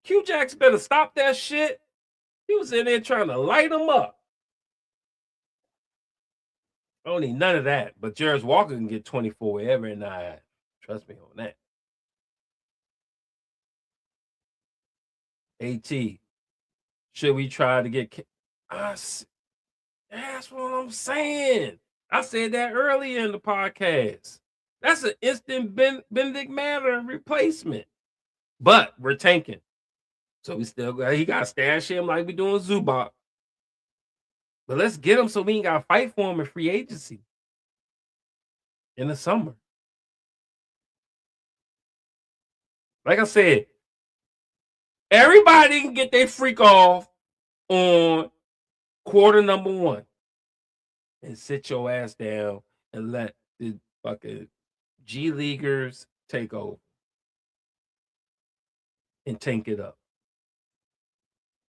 Q Jackson better stop that shit. He was in there trying to light him up. I don't need none of that. But Jarris Walker can get 24 wherever, and I trust me on that. AT, should we try to get? That's what I'm saying. I said that earlier in the podcast. That's an instant Benedict Mathurin replacement. But we're tanking. So he got to stash him like we doing Zubac. But let's get him so we ain't got to fight for him in free agency in the summer. Like I said, everybody can get their freak off on quarter number 1 and sit your ass down and let the fucking G Leaguers take over and tank it up.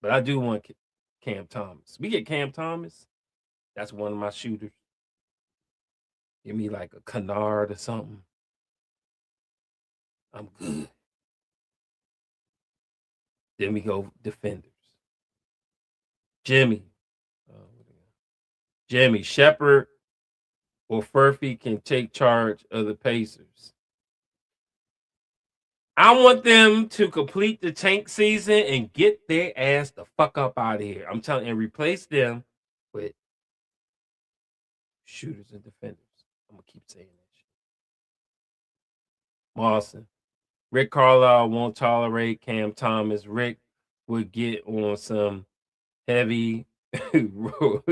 But I do want Cam Thomas. We get Cam Thomas. That's one of my shooters. Give me like a Kennard or something. I'm good. Then we go defenders. Jimmy Shepard or Furphy can take charge of the Pacers. I want them to complete the tank season and get their ass the fuck up out of here. I'm telling you, and replace them with shooters and defenders. I'm gonna keep saying that shit. Mawson. Rick Carlisle won't tolerate Cam Thomas. Rick would get on some heavy Rogaine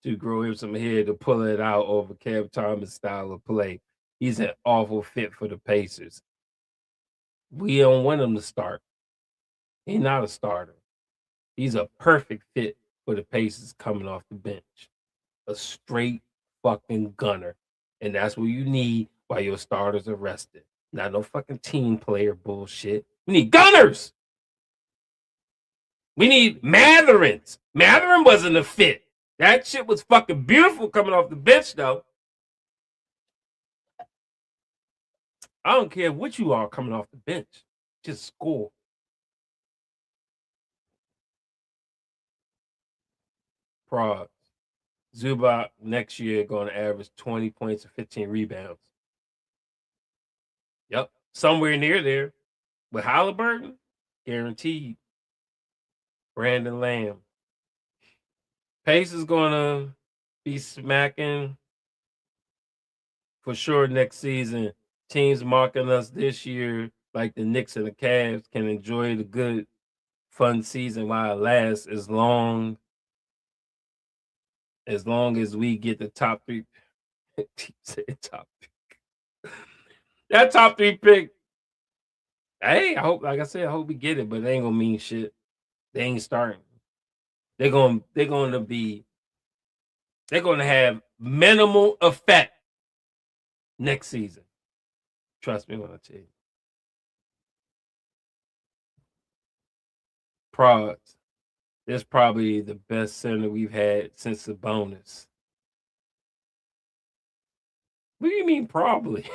to grow him some hair to pull it out over Cam Thomas' style of play. He's an awful fit for the Pacers. We don't want him to start. He's not a starter. He's a perfect fit for the Pacers coming off the bench. A straight fucking gunner. And that's what you need while your starters are rested. Not no fucking team player bullshit. We need gunners. We need Mathurins. Mathurin wasn't a fit. That shit was fucking beautiful coming off the bench, though. I don't care what you are coming off the bench. Just score. Prague. Zubac next year going to average 20 points and 15 rebounds. Yep. Somewhere near there. With Halliburton, guaranteed. Brandon Lamb. Pace is going to be smacking for sure next season. Teams marking us this year, like the Knicks and the Cavs, can enjoy the good, fun season while it lasts as long as we get the top 3. Top pick. That top 3 pick. Hey, I hope, like I said, I hope we get it, but it ain't gonna mean shit. They ain't starting. They're gonna have minimal effect next season. Trust me when I tell you. Prods. This is probably the best center we've had since the bonus. What do you mean probably?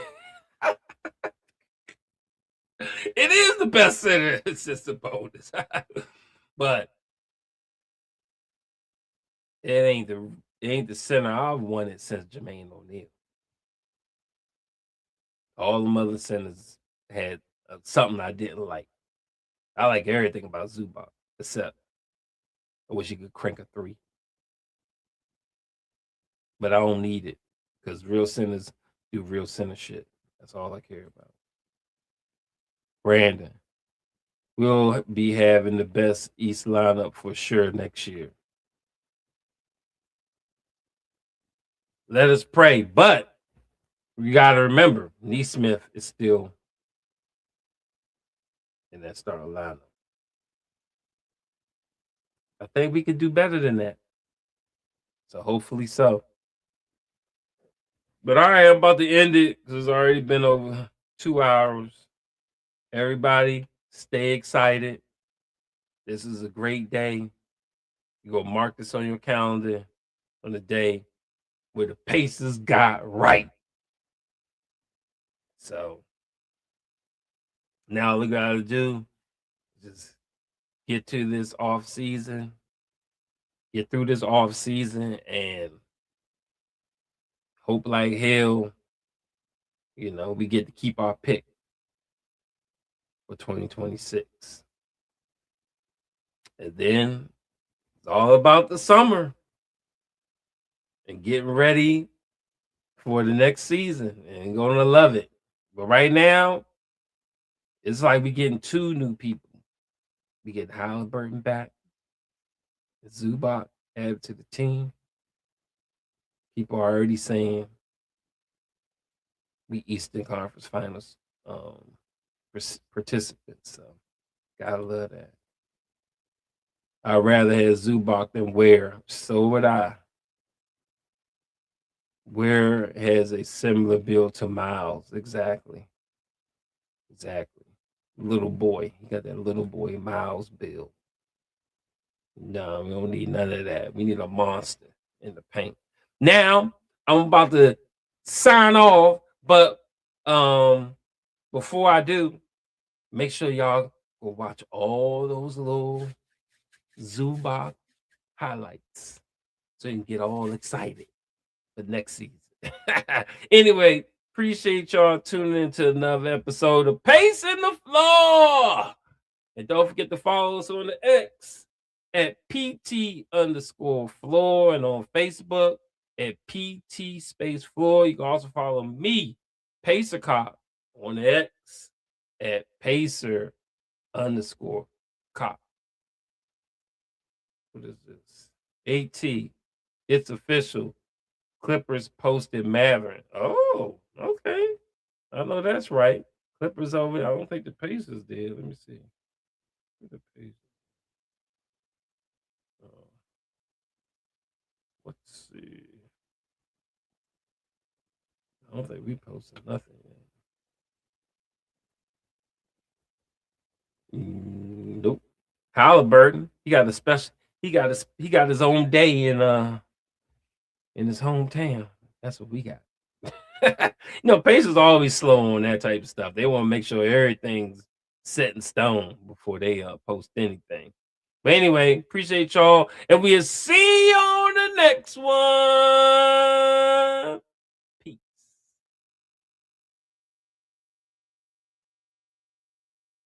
It is the best center since the bonus. But it ain't the center I've wanted since Jermaine O'Neal. All the other centers had something I didn't like. I like everything about Zubac, except I wish he could crank a 3. but I don't need it because real sinners do real sinner shit. That's all I care about. Brandon, we'll be having the best East lineup for sure next year. Let us pray, but you got to remember, Neesmith is still in that starting lineup. I think we could do better than that. So hopefully so. But all right, I'm about to end it because it's already been over 2 hours. Everybody, stay excited. This is a great day. You go mark this on your calendar on the day where the Pacers got right. So now all we gotta do is just get to this off season, get through this off season, and hope like hell, we get to keep our pick for 2026. And then it's all about the summer and getting ready for the next season and gonna love it. But right now, it's like we getting 2 new people. We get Halliburton back, Zubac added to the team. People are already saying we Eastern Conference Finals participants. So gotta love that. I'd rather have Zubac than Ware. So would I. Ware has a similar build to Miles. Exactly. Little boy. He got that little boy Miles build. No, we don't need none of that. We need a monster in the paint. Now, I'm about to sign off, but before I do, make sure y'all go watch all those little Zubac highlights so you can get all excited for next season. Anyway, appreciate y'all tuning into another episode of Pacing the Floor. And don't forget to follow us on the X at PT_floor and on Facebook at PT space floor. You can also follow me, Pacer Cop, on the X at Pacer_Cop. What is this? AT. It's official. Clippers posted Mathurin. Oh, okay. I know that's right. Clippers over. I don't think the Pacers did. Let me see. The Pacers. Let's see. I don't think we posted nothing yet. Nope. Halliburton. He got a special. He got his own day in his hometown. That's what we got. Pacers always slow on that type of stuff. They want to make sure everything's set in stone before they post anything. But anyway, appreciate y'all, and we'll see you on the next one.